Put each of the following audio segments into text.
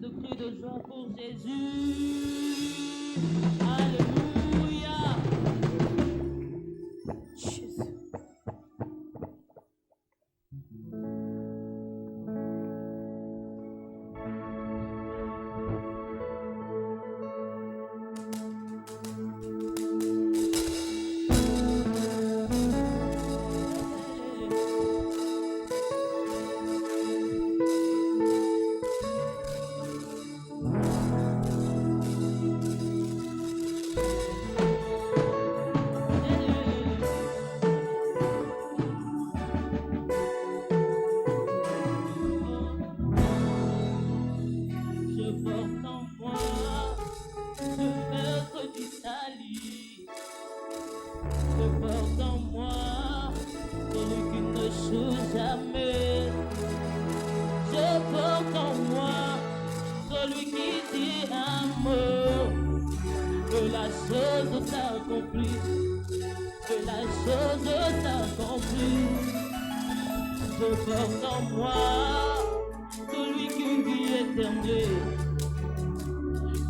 de cris de joie pour Jésus. Alléluia. Jésus.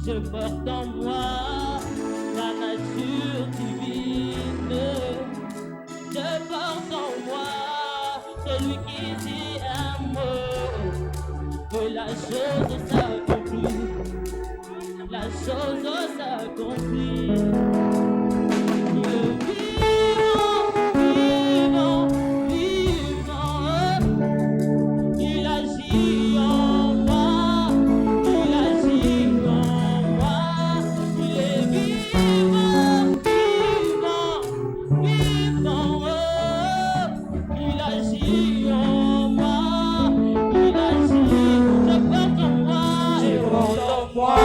Je porte en moi la nature divine. Je porte en moi celui qui dit un mot, que la chose s'accomplit, la chose s'accomplit. Le vivant, vivant, vivant, il agit en moi, il agit en moi, il est vivant, vivant, vivant, il agit en moi, il agit, je porte en moi,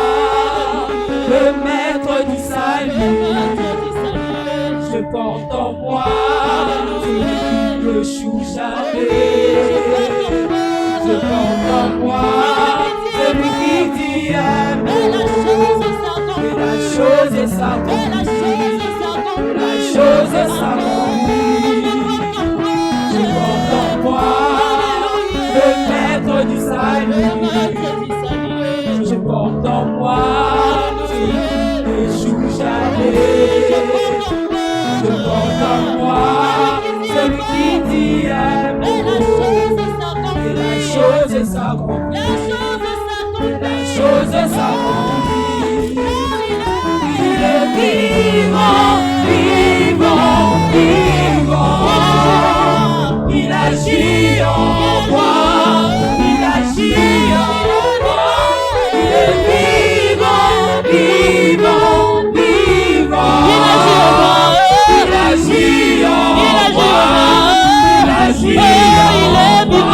le maître du salut, je porte en moi, le chou jamais, je porte en moi, celui qui dit amen, que la chose s'accomplit, la chose s'accomplit, je porte en moi, le maître du salut, je porte en moi, n'échoue jamais. Je porte en moi, celui qui dit amen. Et la chose s'accomplit. La chose s'accomplit. Il est vivant, vivant, vivant. Il agit en moi. Il agit en moi. Il est vivant, vivant, vivant. Il agit en moi. Il agit en moi. Il agit en moi.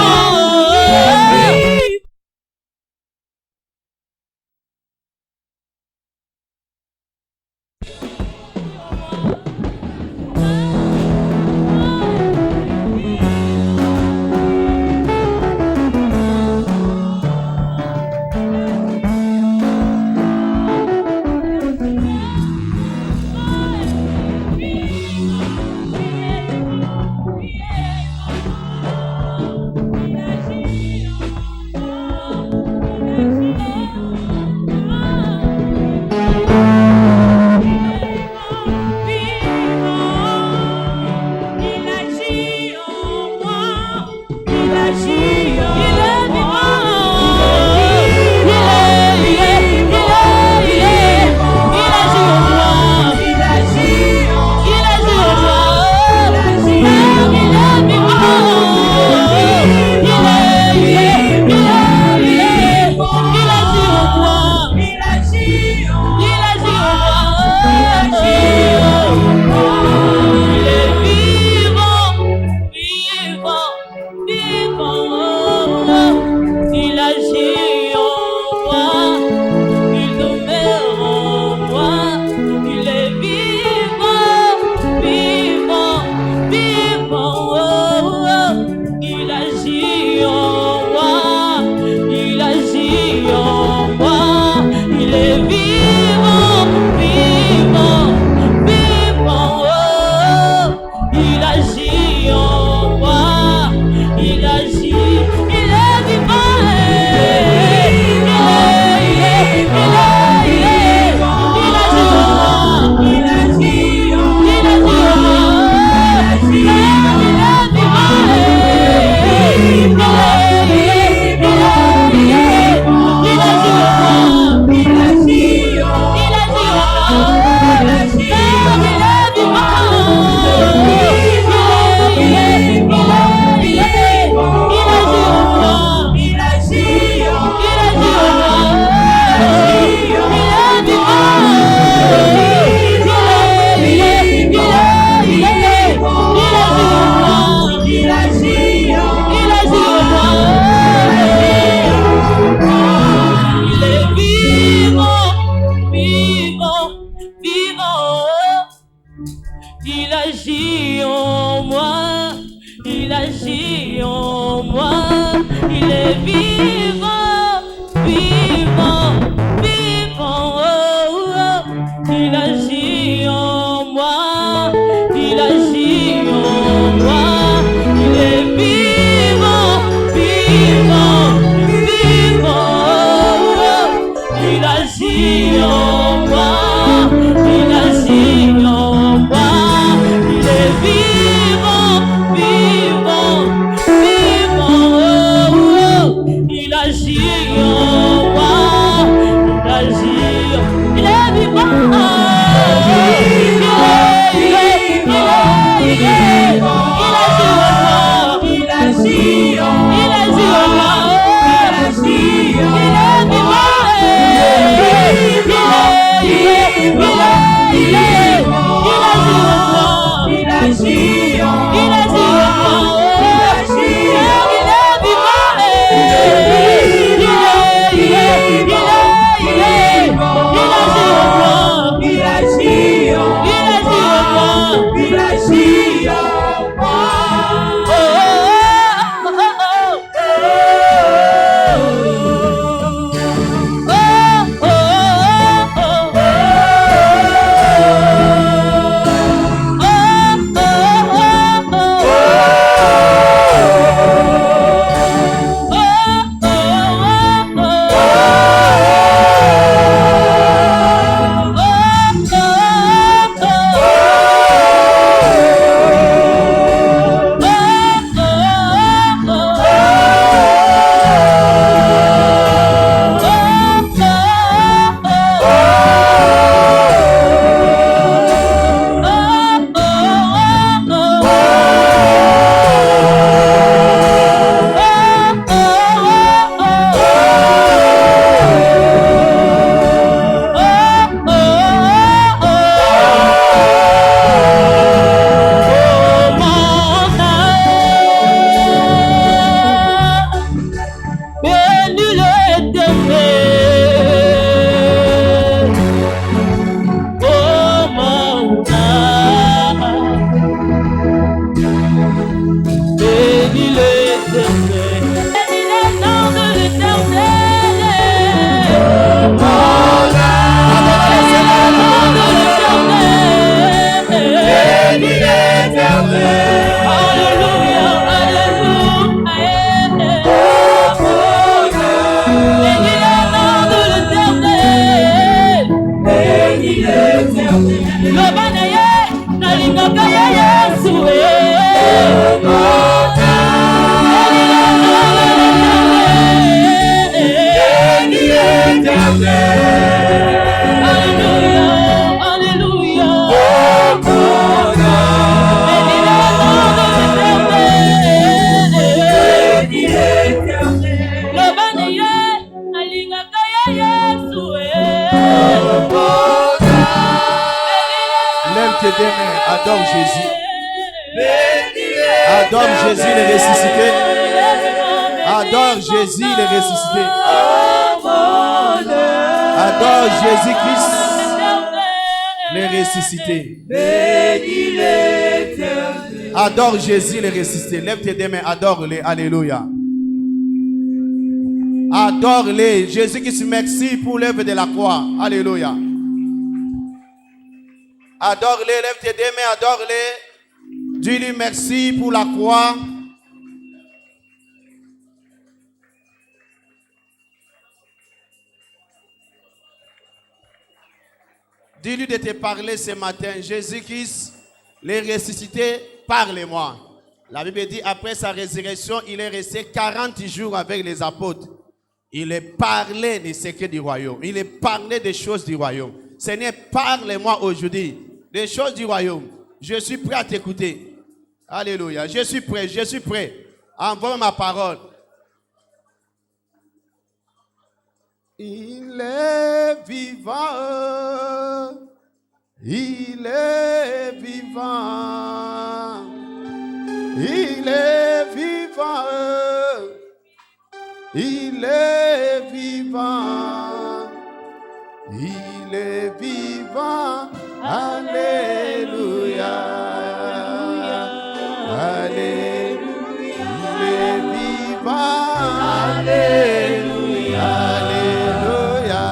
Adore Jésus. Adore Jésus le ressuscité. Adore Jésus le ressuscité. Adore Jésus-Christ le ressuscité. Adore Jésus le ressuscité. Lève tes deux mains, adore-le. Alléluia. Adore-le. Jésus-Christ, merci pour l'œuvre de la croix. Alléluia. Adore-le, lève tes deux mains, adore-le. Dis-lui merci pour la croix. Dis-lui de te parler ce matin. Jésus-Christ, les ressuscités, parle-moi. La Bible dit, après sa résurrection, il est resté 40 jours avec les apôtres. Il est parlé des secrets du royaume. Il est parlé des choses du royaume. Seigneur, parle-moi aujourd'hui des choses du royaume. Je suis prêt à t'écouter. Alléluia. Je suis prêt, je suis prêt. Envoie ma parole. Il est vivant. Il est vivant. Il est vivant. Il est vivant. Il est vivant. Alléluia. Alléluia. Il est vivant. Alléluia. Alléluia.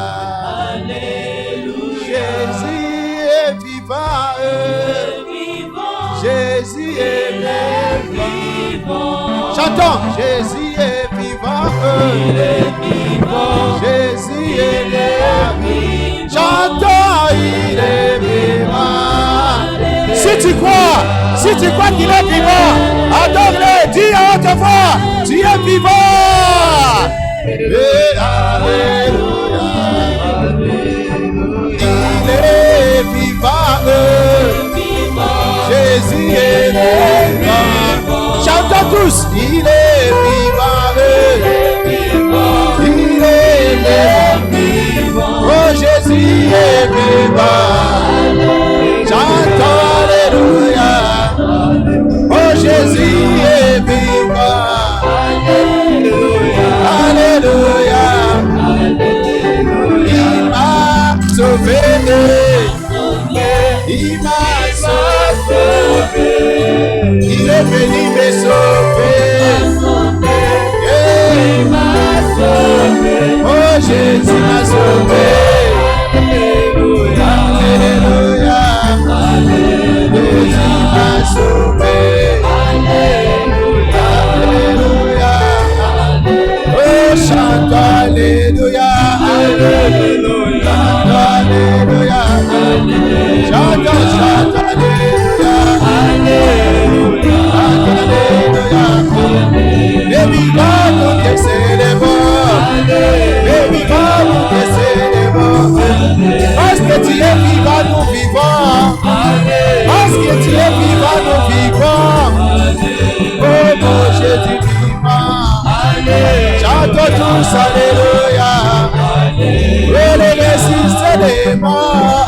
Alléluia. Jésus est vivant. Jésus est vivant. Chantons. Jésus est vivant. Il est vivant. Jésus est vivant. Chantons. Il est vivant. Si tu crois qu'il est vivant, adore-le, dis à haute voix, tu es vivant. Alléluia. Il est vivant. Jésus est vivant. Chantons tous. Il est vivant. Il est vivant. Oh, Jésus est vivant. Chantons Alléluia. Oh, Jésus est vivant. Alléluia. Il m'a sauvé. Il m'a sauvé. Il est venu me sauver. Il m'a sauvé. Oh, Jésus m'a sauvé. Alléluia. Alléluia. Jésus m'a sauvé. Alléluia. Alléluia. Oh, chante Alléluia. Alléluia. Alléluia. Chante, chante Alléluia. Alléluia. Alléluia. Et vivant nous te célébrons. Et vivant nous te célébrons. Parce que tu es vivant, nous vivons. Parce que tu es vivant, nous vivons. Oh mon Jésus vivant. Chantons tous Alléluia. Oh les ressuscités des morts.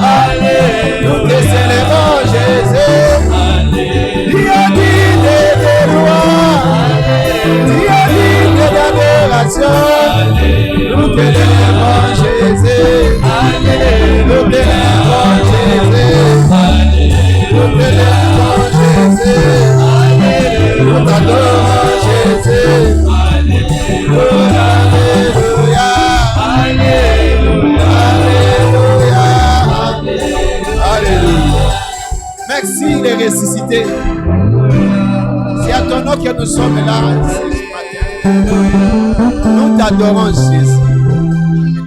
Nous te célébrons Jésus. Dieu digne des rois. Dieu digne d'adoration. Nous te célébrons Jésus. Nous te célébrons Jésus. Nous te célébrons Jésus. Nous t'adorons Jésus. Alléluia. Alléluia. Alléluia. Merci les ressuscités. C'est à ton nom que nous sommes là ce matin. Nous t'adorons Jésus.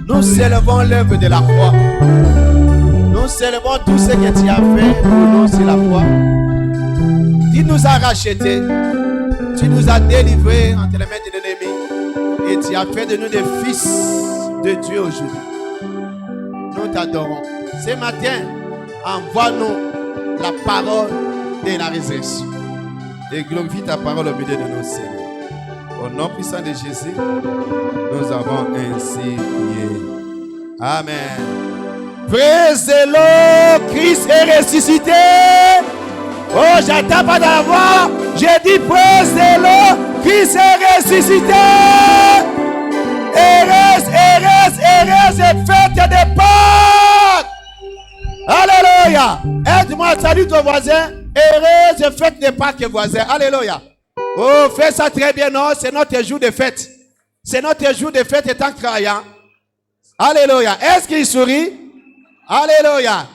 Nous célébrons l'œuvre de la croix. Nous célébrons tout ce que tu as fait pour nous sur la croix. Tu nous as rachetés. Tu nous as délivrés entre les mains de l'ennemi. Et tu as fait de nous des fils de Dieu aujourd'hui. Nous t'adorons. Ce matin, envoie-nous la parole de la résurrection. Et glorifie ta parole au milieu de nos Seigneurs. Au nom puissant de Jésus, nous avons ainsi prié. Amen. Praise the Lord, Christ est ressuscité. Oh, j'attends pas d'avoir. J'ai dit praise the Lord, Christ est ressuscité. Heureuse fête de Pâques. Alléluia. Aide-moi, salue ton voisin. Heureuse fête de Pâques, voisin. Alléluia. Oh, fais ça très bien, non? C'est notre jour de fête. C'est notre jour de fête étant croyant. Alléluia. Est-ce qu'il sourit? Alléluia.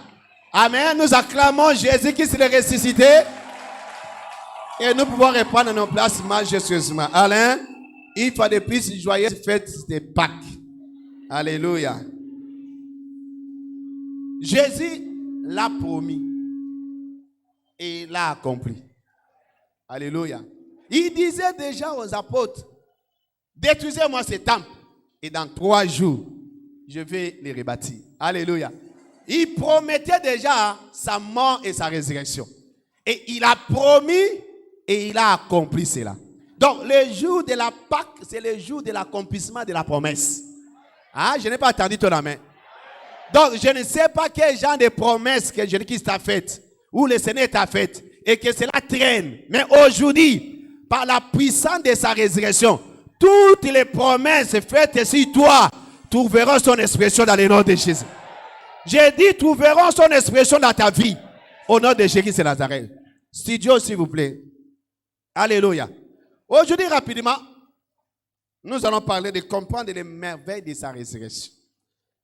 Amen. Nous acclamons Jésus-Christ le ressuscité. Et nous pouvons reprendre nos places majestueusement. Alain, une fois de plus, joyeuse fête de Pâques. Alléluia. Jésus l'a promis. Et il l'a accompli. Alléluia. Il disait déjà aux apôtres, détruisez-moi ce temple. Et dans 3 jours, je vais les rebâtir. Alléluia. Il promettait déjà sa mort et sa résurrection. Et il a promis et il a accompli cela. Donc, le jour de la Pâque, c'est le jour de l'accomplissement de la promesse. Ah, je n'ai pas attendu ton amen. Donc, je ne sais pas quel genre de promesse que Jésus-Christ t'a faite, ou le Seigneur t'a faite, et que cela traîne. Mais aujourd'hui, par la puissance de sa résurrection, toutes les promesses faites sur toi trouveront son expression dans le nom de Jésus. J'ai dit, trouveront son expression dans ta vie. Au nom de Jésus de Nazareth. Studio, s'il vous plaît. Alléluia. Aujourd'hui, rapidement, nous allons parler de comprendre les merveilles de sa résurrection.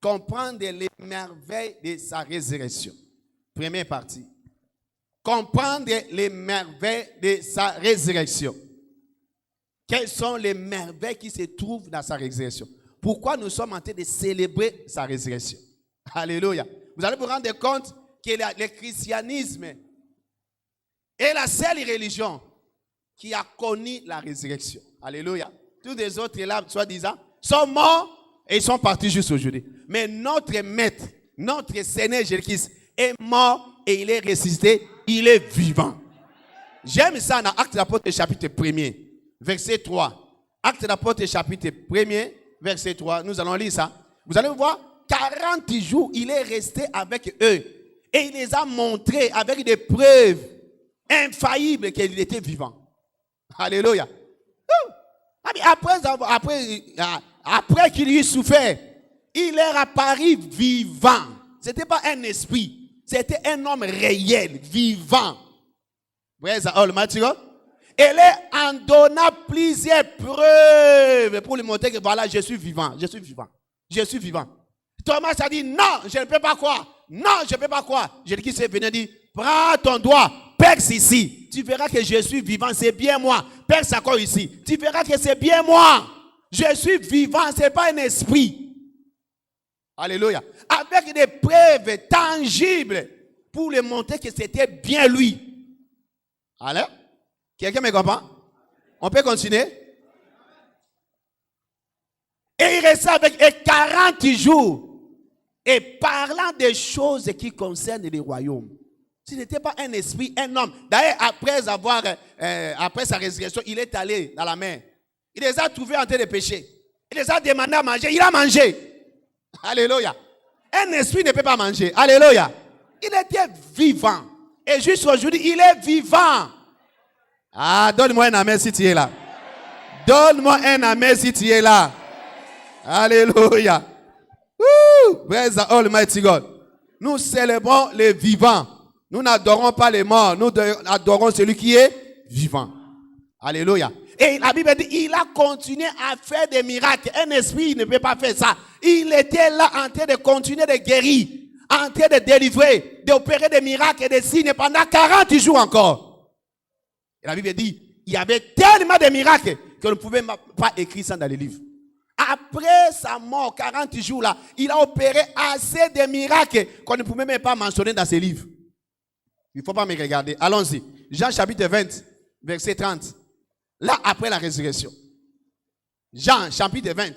Comprendre les merveilles de sa résurrection. Première partie. Comprendre les merveilles de sa résurrection. Quelles sont les merveilles qui se trouvent dans sa résurrection? Pourquoi nous sommes en train de célébrer sa résurrection? Alléluia. Vous allez vous rendre compte que le christianisme est la seule religion qui a connu la résurrection. Alléluia. Tous les autres là, soi-disant, sont morts Et ils sont partis juste aujourd'hui. Mais notre maître, notre Seigneur Jésus-Christ est mort et il est ressuscité. Il est vivant. J'aime ça dans Actes d'Apôtres chapitre 1er, verset 3. Actes d'Apôtres chapitre 1er, verset 3. Nous allons lire ça. Vous allez voir, 40 jours, il est resté avec eux. Et il les a montrés avec des preuves infaillibles qu'il était vivant. Alléluia. Après qu'il eut souffert, il leur apparut vivant. Ce n'était pas un esprit, c'était un homme réel, vivant. Et leur en donna plusieurs preuves pour lui montrer que voilà, je suis vivant, je suis vivant, je suis vivant. Thomas a dit non, je ne peux pas croire. Non, je ne peux pas croire. Jésus-Christ est venu et dit, prends ton doigt, perce ici. Tu verras que je suis vivant, c'est bien moi. Perce encore ici. Tu verras que c'est bien moi. Je suis vivant, ce n'est pas un esprit. Alléluia. Avec des preuves tangibles pour lui montrer que c'était bien lui. Alors, quelqu'un me comprend? On peut continuer? Et il restait avec 40 jours. Et parlant des choses qui concernent les royaumes. Ce n'était pas un esprit, un homme. D'ailleurs, après sa résurrection, il est allé dans la mer. Il les a trouvés en train de pécher. Il les a demandé à manger. Il a mangé. Alléluia. Un esprit ne peut pas manger. Alléluia. Il était vivant. Et jusqu'aujourd'hui, il est vivant. Ah, donne-moi un amen si tu es là. Donne-moi un amen si tu es là. Alléluia. Praise the Almighty God. Nous célébrons les vivants. Nous n'adorons pas les morts. Nous adorons celui qui est vivant. Alléluia. Et la Bible dit, il a continué à faire des miracles. Un esprit ne peut pas faire ça. Il était là en train de continuer de guérir, en train de délivrer, d'opérer des miracles et des signes pendant 40 jours encore. Et la Bible dit, il y avait tellement de miracles que nous ne pouvions pas écrire ça dans les livres. Après sa mort, 40 jours là, il a opéré assez de miracles qu'on ne pouvait même pas mentionner dans ses livres. Il ne faut pas me regarder. Allons-y. Jean chapitre 20, verset 30. Là, après la résurrection. Jean chapitre 20.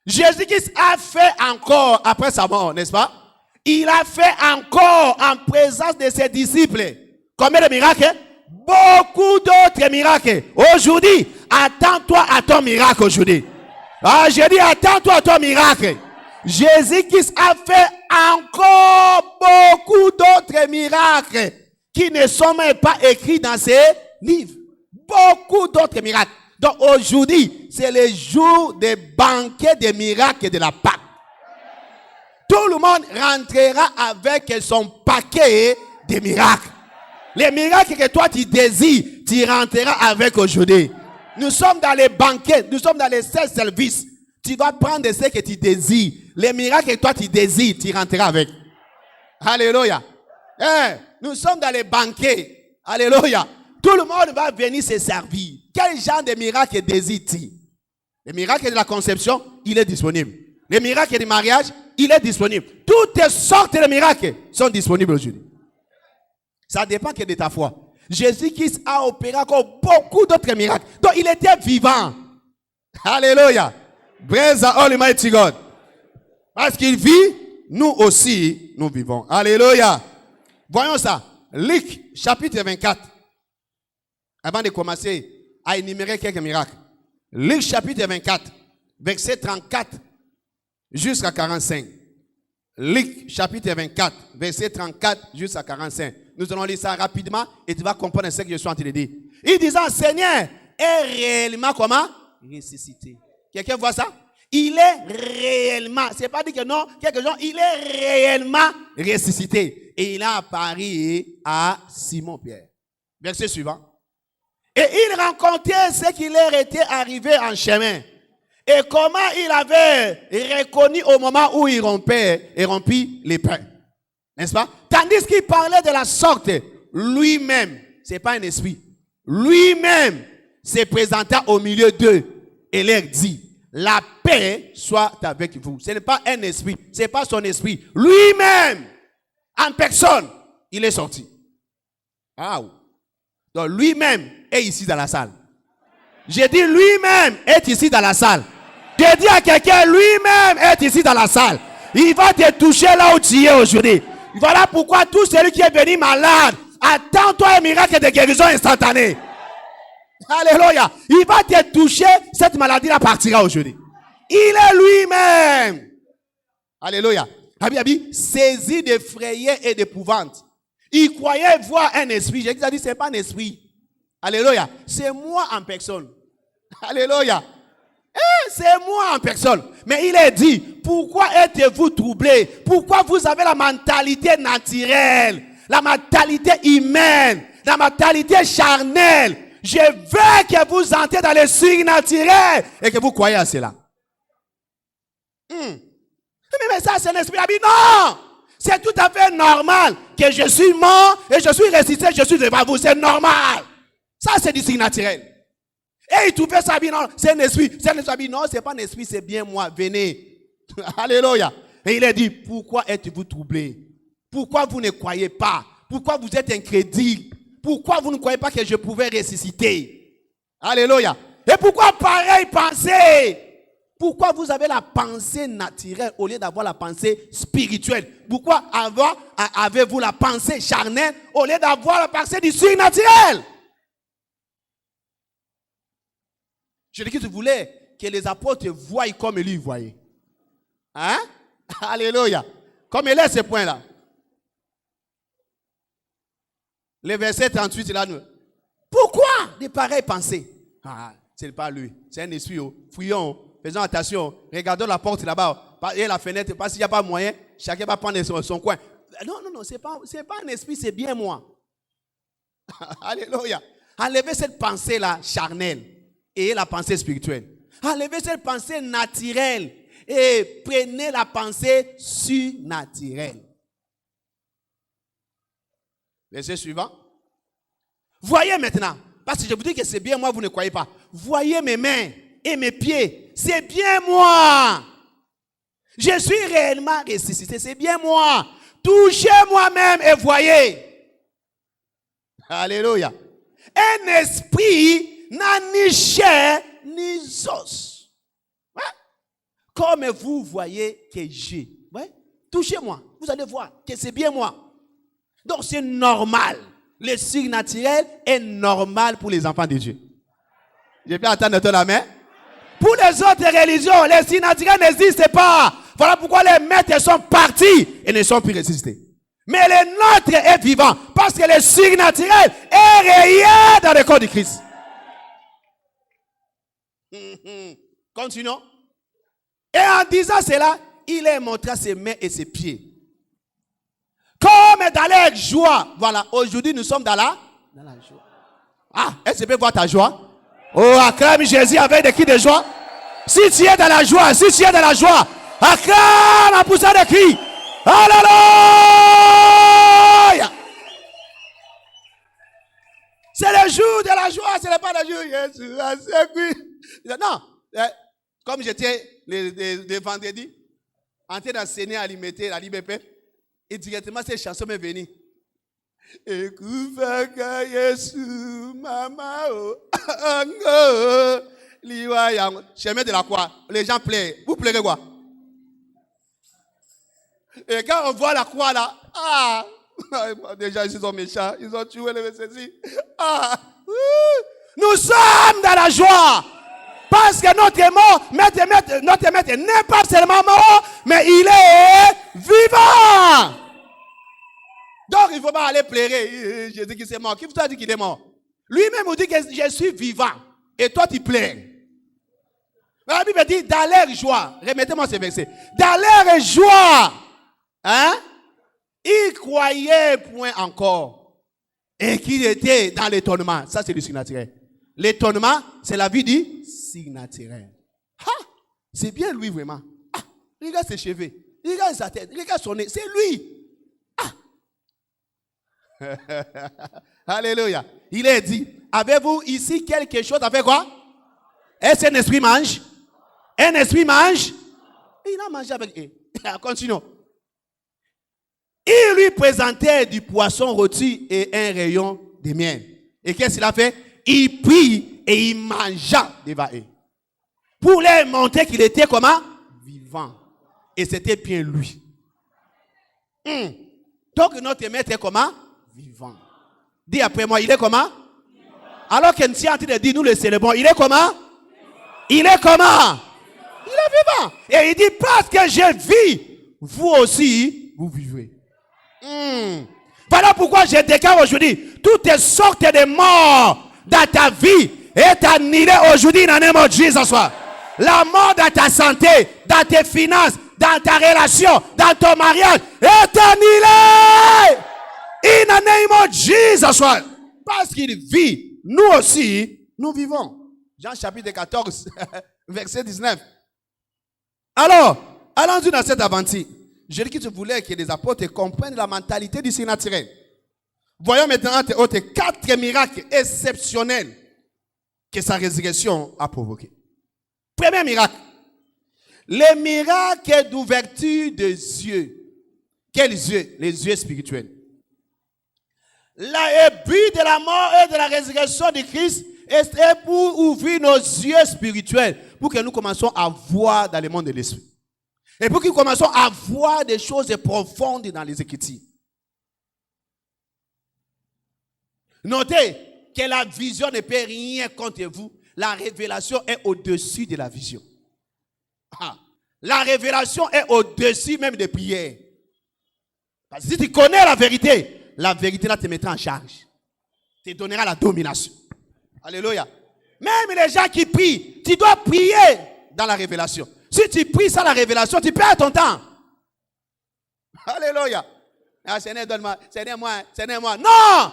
Jésus-Christ a fait encore, après sa mort, n'est-ce pas? Il a fait encore en présence de ses disciples. Combien de miracles? Beaucoup d'autres miracles. Aujourd'hui, attends-toi à ton miracle aujourd'hui. Ah, je dis, attends-toi à ton miracle. Jésus-Christ a fait encore beaucoup d'autres miracles qui ne sont même pas écrits dans ses livres. Beaucoup d'autres miracles. Donc aujourd'hui, c'est le jour des banquets des miracles de la Pâque. Tout le monde rentrera avec son paquet de miracles. Les miracles que toi tu désires, tu rentreras avec aujourd'hui. Nous sommes dans les banquets, nous sommes dans les 16 services. Tu vas prendre ce que tu désires. Les miracles que toi tu désires, tu rentreras avec. Alléluia. Nous sommes dans les banquets. Alléluia. Tout le monde va venir se servir. Quel genre de miracle désires-tu? Les miracles de la conception, il est disponible. Les miracles du mariage, il est disponible. Toutes sortes de miracles sont disponibles aujourd'hui. Ça dépend que de ta foi. Jésus-Christ a opéré encore beaucoup d'autres miracles. Donc il était vivant. Alléluia. Praise the Almighty God. Parce qu'il vit, nous aussi, nous vivons. Alléluia. Voyons ça. Luc, chapitre 24. Avant de commencer à énumérer quelques miracles. Luc, chapitre 24, verset 34 jusqu'à 45. Luc, chapitre 24, verset 34 jusqu'à 45. Nous allons lire ça rapidement et tu vas comprendre ce que je suis en train de dire. Il disait, Seigneur est réellement comment? Ressuscité. Quelqu'un voit ça? Il est réellement, c'est pas dit que non, quelque chose, il est réellement ressuscité. Et il a apparu à Simon-Pierre. Verset suivant. Et il rencontrait ce qui leur était arrivé en chemin. Et comment il avait reconnu au moment où il rompit les pains. N'est-ce pas? Tandis qu'il parlait de la sorte, lui-même, ce n'est pas un esprit, lui-même se présenta au milieu d'eux et leur dit, la paix soit avec vous. Ce n'est pas un esprit, ce n'est pas son esprit. Lui-même, en personne, il est sorti. Ah, donc lui-même est ici dans la salle. J'ai dit lui-même est ici dans la salle. Je dis à quelqu'un, lui-même est ici dans la salle. Il va te toucher là où tu es aujourd'hui. Voilà pourquoi tout celui qui est venu malade, attends-toi un miracle de guérison instantanée. Alléluia. Il va te toucher, cette maladie-là partira aujourd'hui. Il est lui-même. Alléluia. Abi, saisi d'effrayé et d'épouvante. Il croyait voir un esprit. J'ai dit, c'est pas un esprit. Alléluia. C'est moi en personne. Alléluia. C'est moi en personne. Mais il est dit, pourquoi êtes-vous troublés? Pourquoi vous avez la mentalité naturelle, la mentalité humaine, la mentalité charnelle? Je veux que vous entrez dans le surnaturel et que vous croyez à cela. Mais ça, c'est un esprit. Non! C'est tout à fait normal que je suis mort et je suis ressuscité, je suis devant vous. C'est normal. Ça, c'est du surnaturel. Et il trouvait ça bien, non, c'est un esprit. C'est un esprit. Non, c'est pas un esprit, c'est bien moi. Venez. Alléluia. Et il a dit, pourquoi êtes-vous troublés? Pourquoi vous ne croyez pas? Pourquoi vous êtes incrédule? Pourquoi vous ne croyez pas que je pouvais ressusciter? Alléluia. Et pourquoi pareille pensée? Pourquoi vous avez la pensée naturelle au lieu d'avoir la pensée spirituelle? Pourquoi avez-vous la pensée charnelle au lieu d'avoir la pensée du surnaturel? Je dis que tu voulais que les apôtres voient comme lui voyait. Hein? Alléluia. Comme il est ce point-là. Le verset 38, là, pourquoi de pareilles pensées? C'est pas lui. C'est un esprit. Fouillons. Faisons attention. Regardons la porte là-bas. Et la fenêtre. Parce qu'il n'y a pas moyen. Chacun va prendre son coin. Non. C'est pas un esprit. C'est bien moi. Alléluia. Enlevez cette pensée-là charnelle. Et la pensée spirituelle. Enlevez cette pensée naturelle. Et prenez la pensée surnaturelle. Verset suivant. Voyez maintenant. Parce que je vous dis que c'est bien moi, vous ne croyez pas. Voyez mes mains et mes pieds. C'est bien moi. Je suis réellement ressuscité. C'est bien moi. Touchez moi-même et voyez. Alléluia. Un esprit n'a ni chair ni os. Ouais? Comme vous voyez que j'ai. Ouais? Touchez-moi. Vous allez voir que c'est bien moi. Donc c'est normal. Le surnaturel est normal pour les enfants de Dieu. Je peux attendre ton amen. Pour les autres religions, les surnaturels n'existent pas. Voilà pourquoi les maîtres sont partis et ne sont plus ressuscités. Mais le nôtre est vivant parce que le surnaturel est réel dans le corps de Christ. Continuons. Et en disant cela, il a montré ses mains et ses pieds. Comme dans la joie. Voilà, aujourd'hui nous sommes dans la joie. Ah, est-ce que tu peux voir ta joie? Oh, acclame Jésus avec des cris de joie. Si tu es dans la joie, acclame en poussant des cris. Alléluia. C'est le jour de la joie, ce n'est pas le jour. Jésus a sécu. Non, comme j'étais le vendredi, en train d'enseigner à l'IMT, à l'IBP, et directement cette chanson m'est venue. Ekufaka Yesu mama o ango liwa yang. Chemin de la croix. Les gens pleurent. Vous pleurez quoi? Et quand on voit la croix là, déjà ils sont méchants, ils ont tué les messieurs. Nous sommes dans la joie. Parce que notre maître n'est pas seulement mort, mais il est vivant. Donc il ne faut pas aller pleurer. Jésus qui s'est mort. Qui vous a dit qu'il est mort? Lui-même vous dit que je suis vivant. Et toi tu pleures. La Bible dit dans leur joie. Remettez-moi ce verset. Dans leur joie. Hein? Il croyait point encore. Et qu'il était dans l'étonnement. Ça c'est du surnaturel. L'étonnement, c'est la vie du surnaturel. C'est bien lui vraiment. Regarde ses cheveux. Regarde sa tête. Regarde son nez. C'est lui. Alléluia. Il est dit, avez-vous ici quelque chose avec quoi? Est-ce qu'un esprit mange? Un esprit mange? Il a mangé avec eux. Continuons. Il lui présentait du poisson rôti et un rayon de miel. Et qu'est-ce qu'il a fait? Il prit et il mangea devant eux. pour leur montrer qu'il était comment? Vivant. Et c'était bien lui. Donc notre maître est comment? Vivant. Dis après moi, il est comment? Vivant. Alors que nous sommes en train de dire, nous le célébrons, il est comment? Vivant. Il est comment? Il est vivant. Et il dit, parce que je vis, vous aussi, vous vivez. Voilà pourquoi je déclare aujourd'hui, toutes les sortes de morts dans ta vie est annulée aujourd'hui dans le nom de Jésus. La mort dans ta santé, dans tes finances, dans ta relation, dans ton mariage est annulée. In the name of Jesus. Parce qu'il vit, nous aussi, nous vivons. Jean chapitre 14, verset 19. Alors, allons-y dans cette aventure. Je dis que je voulais que les apôtres comprennent la mentalité du surnaturel. Voyons maintenant entre autres 4 miracles exceptionnels que sa résurrection a provoqué. Premier miracle. Les miracles d'ouverture des yeux. Quels yeux? Les yeux spirituels. Le but de la mort et de la résurrection de Christ est pour ouvrir nos yeux spirituels, pour que nous commençons à voir dans le monde de l'esprit. Et pour que nous commençons à voir des choses profondes dans les Écritures. Notez que la vision ne peut rien contre vous. La révélation est au-dessus de la vision. La révélation est au-dessus même des prières. Parce que si tu connais la vérité là te mettra en charge. Te donnera la domination. Alléluia. Même les gens qui prient, tu dois prier dans la révélation. Si tu pries sans la révélation, tu perds ton temps. Alléluia. Ah, Seigneur, donne-moi. Seigneur, moi. Non!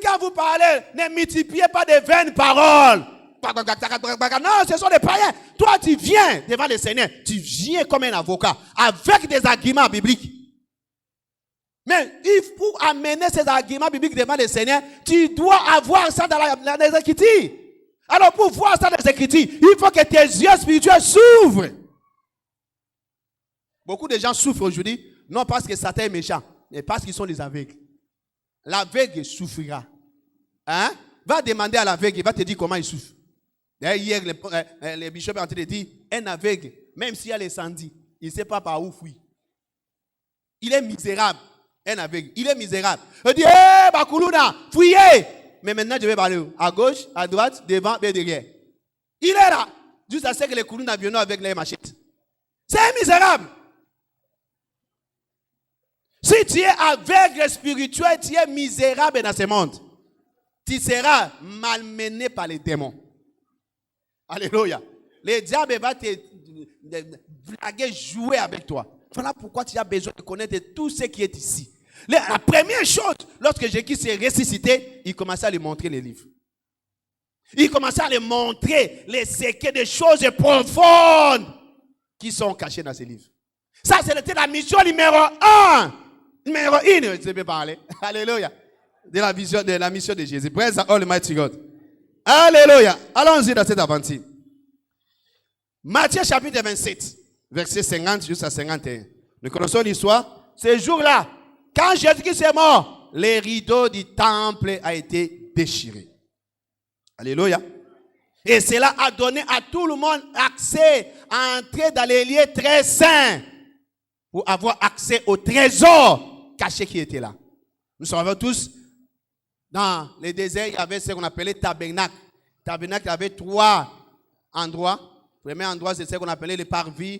Quand vous parlez, ne multipliez pas de vaines paroles. Non, ce sont des païens. Toi, tu viens devant le Seigneur. Tu viens comme un avocat avec des arguments bibliques. Mais pour amener ces arguments bibliques devant le Seigneur, tu dois avoir ça dans les Écritures. Alors, pour voir ça dans les Écritures, il faut que tes yeux spirituels s'ouvrent. Beaucoup de gens souffrent aujourd'hui, non parce que Satan est méchant, mais parce qu'ils sont des aveugles. L'aveugle souffrira. Va demander à l'aveugle, il va te dire comment il souffre. D'ailleurs, hier, le bishop est en train de dire, un aveugle, même s'il y a l'incendie, il ne sait pas par où fuir. Il est misérable. Un aveugle, il est misérable. Il dit, Bakoulouna, fuyez. Mais maintenant, je vais parler à gauche, à droite, devant et derrière. Il est là, juste à ce que les Koulouna viennent avec les machettes. C'est un misérable. Si tu es aveugle spirituel, tu es misérable dans ce monde. Tu seras malmené par les démons. Alléluia. Le diable va te blaguer, jouer avec toi. Voilà pourquoi tu as besoin de connaître tout ce qui est ici. La première chose, lorsque Jésus s'est ressuscité, il commençait à lui montrer les livres. Il commençait à lui montrer les secrets des choses profondes qui sont cachées dans ces livres. Ça, c'était la mission numéro 1. Numéro 1, je peux parler. Alléluia. De la mission de Jésus. Praise the Almighty God. Alléluia. Allons-y dans cette aventure. Matthieu chapitre 27, verset 50 jusqu'à 51. Nous connaissons l'histoire. Ce jour-là, quand Jésus-Christ est mort, les rideaux du temple ont été déchirés. Alléluia. Et cela a donné à tout le monde accès à entrer dans les lieux très saints pour avoir accès au trésor caché qui était là. Nous savons tous, dans les déserts, il y avait ce qu'on appelait tabernacle. Tabernacle, il y avait 3 endroits. Le premier endroit, c'est ce qu'on appelait les parvis.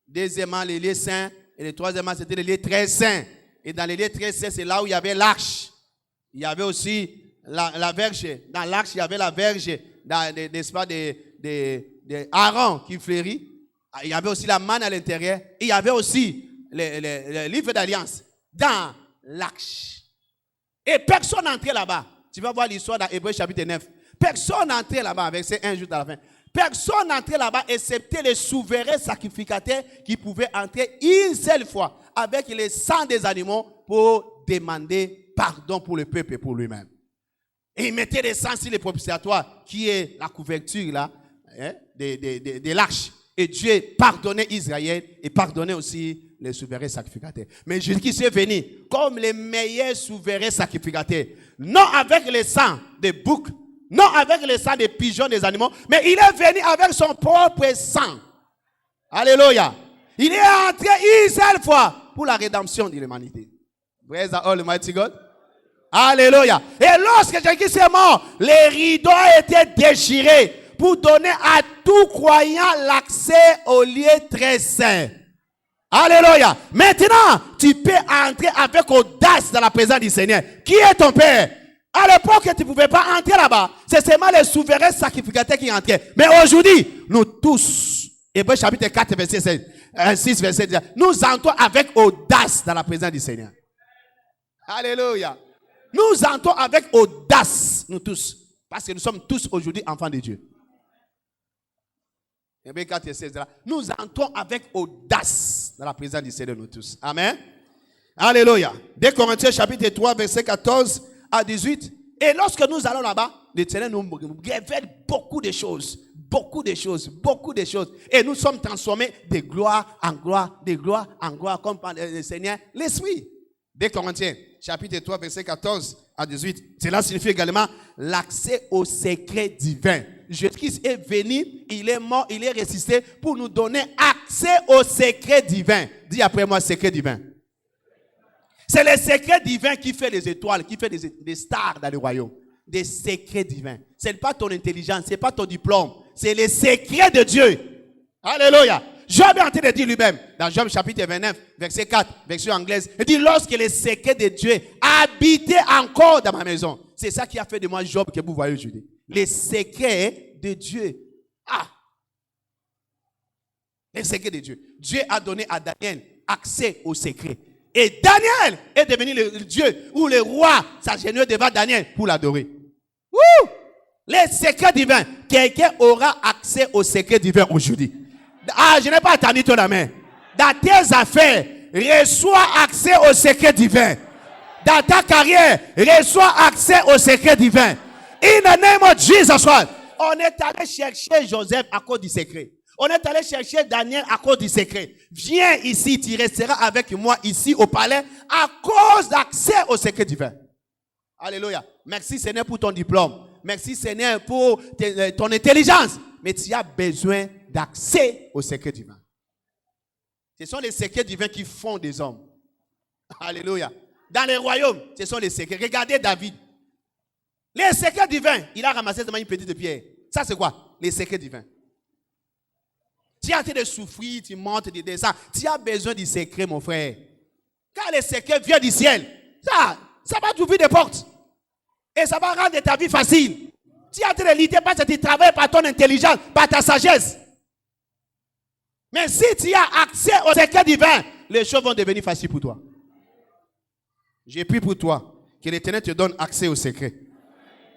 Deuxièmement, les lieux saints. Et le troisièmement, c'était les lieux très saints. Et dans les lieux très saints, c'est là où il y avait l'arche. Il y avait aussi la verge. Dans l'arche, il y avait la verge, n'est-ce pas, de Aaron qui fleurit. Il y avait aussi la manne à l'intérieur. Et il y avait aussi le livre d'alliance dans l'arche. Et personne n'entrait là-bas. Tu vas voir l'histoire dans Hébreux chapitre 9. Personne n'entrait là-bas, verset 1 jusqu'à la fin. Personne n'entrait là-bas, excepté les souverains sacrificateurs qui pouvaient entrer une seule fois avec le sang des animaux pour demander pardon pour le peuple et pour lui-même. Et il mettait le sang sur les propitiatoires, qui est la couverture là, de l'arche. Et Dieu pardonnait Israël et pardonnait aussi les souverains sacrificateurs. Mais Jésus-Christ est venu comme les meilleurs souverains sacrificateurs. Non avec le sang des boucs, Non avec le sang des pigeons, des animaux, mais il est venu avec son propre sang. Alléluia. Il est entré une seule fois pour la rédemption de l'humanité. Praise the Almighty God. Alléluia. Et lorsque Jésus est mort, les rideaux étaient déchirés pour donner à tout croyant l'accès au lieu très saint. Alléluia. Maintenant, tu peux entrer avec audace dans la présence du Seigneur. Qui est ton Père? À l'époque, tu ne pouvais pas entrer là-bas. C'est seulement les souverains sacrificateurs qui entraient. Mais aujourd'hui, nous tous, Hébreux chapitre 4, verset 6, verset 10, nous entrons avec audace dans la présence du Seigneur. Alléluia. Nous entrons avec audace, nous tous. Parce que nous sommes tous aujourd'hui enfants de Dieu. Hébreux 4, verset 16, nous entrons avec audace dans la présence du Seigneur, nous tous. Amen. Alléluia. 2 Corinthiens chapitre 3, verset 14 à 18. Et lorsque nous allons là-bas, le Seigneur nous révèle beaucoup de choses. Beaucoup de choses. Beaucoup de choses. Et nous sommes transformés de gloire en gloire, de gloire en gloire, comme par le Seigneur l'Esprit. 2 Corinthiens chapitre 3, verset 14 à 18. Cela signifie également l'accès au secret divin. Jésus-Christ est venu, il est mort, il est ressuscité pour nous donner accès au secret divin. Dis après moi, secret divin. C'est le secret divin qui fait les étoiles, qui fait des stars dans le royaume. Des secrets divins. Ce n'est pas ton intelligence, ce n'est pas ton diplôme. C'est le secret de Dieu. Alléluia. Job est en train de dire lui-même, dans Job chapitre 29, verset 4, version anglaise, il dit, lorsque le secret de Dieu habitait encore dans ma maison. C'est ça qui a fait de moi Job que vous voyez aujourd'hui. Les secrets de Dieu. Ah! Les secrets de Dieu. Dieu a donné à Daniel accès aux secrets. Et Daniel est devenu le Dieu ou le roi s'agenouille devant Daniel pour l'adorer. Ouh! Les secrets divins. Quelqu'un aura accès aux secrets divins aujourd'hui. Ah, je n'ai pas attendu ton main. Dans tes affaires, reçois accès aux secrets divins. Dans ta carrière, reçois accès aux secrets divins. In the name of Jesus Christ. On est allé chercher Joseph à cause du secret. On est allé chercher Daniel à cause du secret. Viens ici, tu resteras avec moi ici au palais à cause d'accès au secret divin. Alléluia. Merci Seigneur pour ton diplôme. Merci Seigneur pour ton intelligence. Mais tu as besoin d'accès au secret divin. Ce sont les secrets divins qui font des hommes. Alléluia. Dans les royaumes, ce sont les secrets. Regardez David. Les secrets divins, il a ramassé seulement une petite pierre. Ça c'est quoi? Les secrets divins. Tu as été de souffrir, tu montes, tu descends. Tu as besoin du secret, mon frère. Quand les secrets viennent du ciel, ça va t'ouvrir des portes. Et ça va rendre ta vie facile. Tu as été de lutter parce que tu travailles par ton intelligence, par ta sagesse. Mais si tu as accès au secret divin, les choses vont devenir faciles pour toi. J'ai pris pour toi que l'Éternel te donne accès au secret.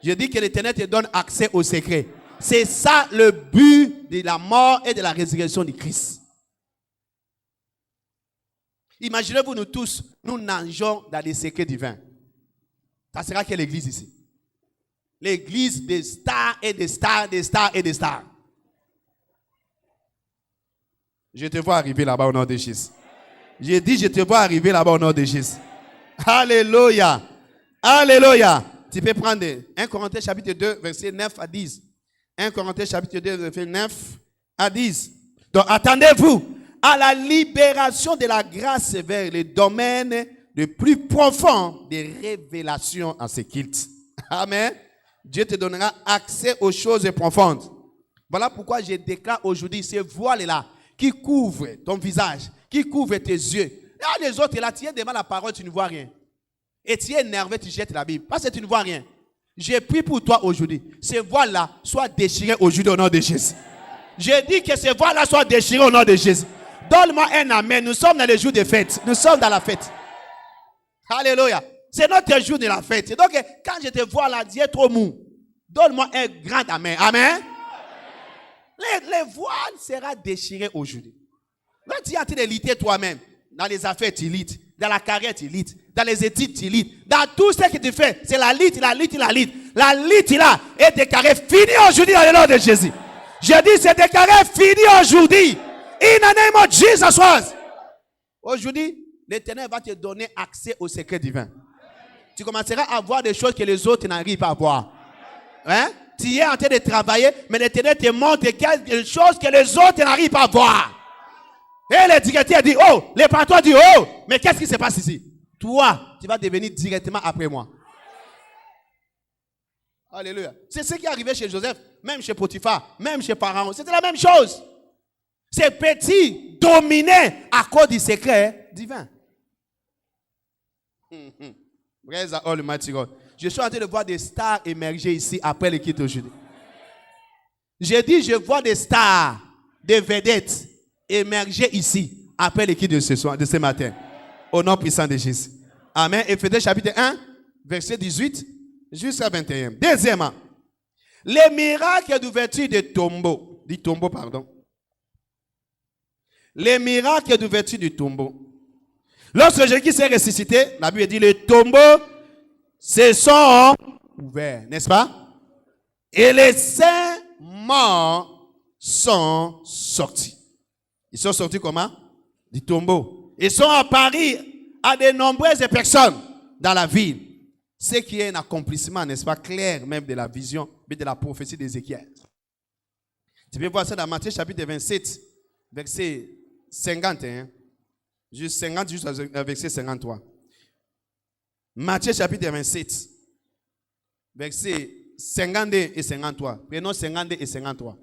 Je dis que l'Éternel te donne accès au secret. C'est ça le but de la mort et de la résurrection de Christ. Imaginez-vous, nous tous, nous nageons dans les secrets divins. Ça sera quelle église ici? L'église des stars et des stars, des stars et des stars. Je te vois arriver là-bas au nom de Jésus. J'ai dit, je te vois arriver là-bas au nom de Jésus. Alléluia. Alléluia. Tu peux prendre 1 Corinthiens chapitre 2, verset 9 à 10. 1 Corinthiens chapitre 2, verset 9 à 10. Donc, attendez-vous à la libération de la grâce vers le domaine le plus profond des révélations en ce culte. Amen. Dieu te donnera accès aux choses profondes. Voilà pourquoi je déclare aujourd'hui ce voile-là qui couvre ton visage, qui couvre tes yeux. Là, les autres, là, tu es devant la parole, tu ne vois rien. Et tu es énervé, tu jettes la Bible parce que tu ne vois rien. J'ai prié pour toi aujourd'hui. Ce voile-là soit déchiré aujourd'hui au nom de Jésus. J'ai dit que ce voile-là soit déchiré au nom de Jésus. Donne-moi un amen. Nous sommes dans les jours de fête. Nous sommes dans la fête. Alléluia. C'est notre jour de la fête. Donc, quand je te vois là, tu es trop mou. Donne-moi un grand amen. Amen. Les voiles sera déchiré aujourd'hui. Là, tu es en train de lutter toi-même. Dans les affaires, tu luttes. Dans la carrière, tu luttes. Dans les études, tu luttes. Dans tout ce que tu fais, c'est la lutte, la lutte, la lutte. La lutte là est déclarée finie aujourd'hui dans le nom de Jésus. Je dis, c'est déclaré fini aujourd'hui. In the name of Jesus Christ. Aujourd'hui, l'Éternel va te donner accès au secret divin. Tu commenceras à voir des choses que les autres n'arrivent pas à voir. Hein? tu es en train de travailler, mais l'Éternel te montre quelque chose que les autres n'arrivent pas à voir. Et le directeur dit, oh, le patron dit, oh, mais qu'est-ce qui se passe ici? Toi, tu vas devenir directement après moi. Alléluia. C'est ce qui est arrivé chez Joseph, même chez Potiphar, même chez Pharaon. C'était la même chose. Ces petits dominaient à cause du secret divin. Praise the Almighty God. Je suis en train de voir des stars émerger ici après l'équipe aujourd'hui. J'ai dit, je vois des stars, des vedettes émerger ici après l'équipe de ce matin. Au nom puissant de Jésus. Amen. Éphésiens chapitre 1, verset 18 jusqu'à 21. Deuxièmement, les miracles d'ouverture du tombeau. Les miracles d'ouverture du tombeau. Lorsque Jésus s'est ressuscité, la Bible dit, les tombeaux se sont ouverts, n'est-ce pas? Et les saints morts sont sortis. Ils sont sortis comment? Du tombeau. Ils sont apparus à de nombreuses personnes dans la ville. Ce qui est un accomplissement, n'est-ce pas, clair même de la vision, mais de la prophétie d'Ézéchiel. Tu peux voir ça dans Matthieu chapitre 27, verset 51, juste 50 jusqu'au verset 53. Matthieu chapitre 27, verset 52 et 53. Prenons 52 et 53.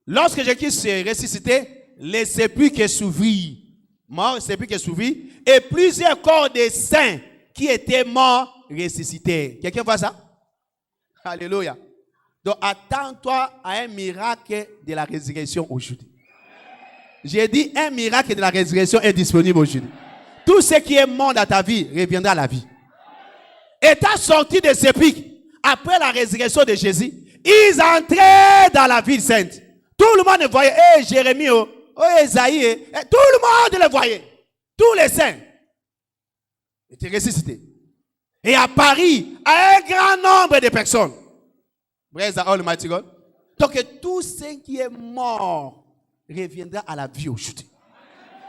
Lorsque Jésus s'est ressuscité, les sépulcres s'ouvrirent. Morts, sépulcres s'ouvrirent. Et plusieurs corps des saints qui étaient morts ressuscités. Quelqu'un voit ça? Alléluia. Donc attends-toi à un miracle de la résurrection aujourd'hui. J'ai dit un miracle de la résurrection est disponible aujourd'hui. Tout ce qui est mort dans ta vie reviendra à la vie. Et ta sortie de sépulcre après la résurrection de Jésus, ils entraient dans la ville sainte. Tout le monde voyait, Jérémie, Esaïe, tout le monde le voyait. Tous les saints étaient ressuscités. Et à Paris, à un grand nombre de personnes. Praise the Almighty God. Donc tout ce qui est mort reviendra à la vie aujourd'hui.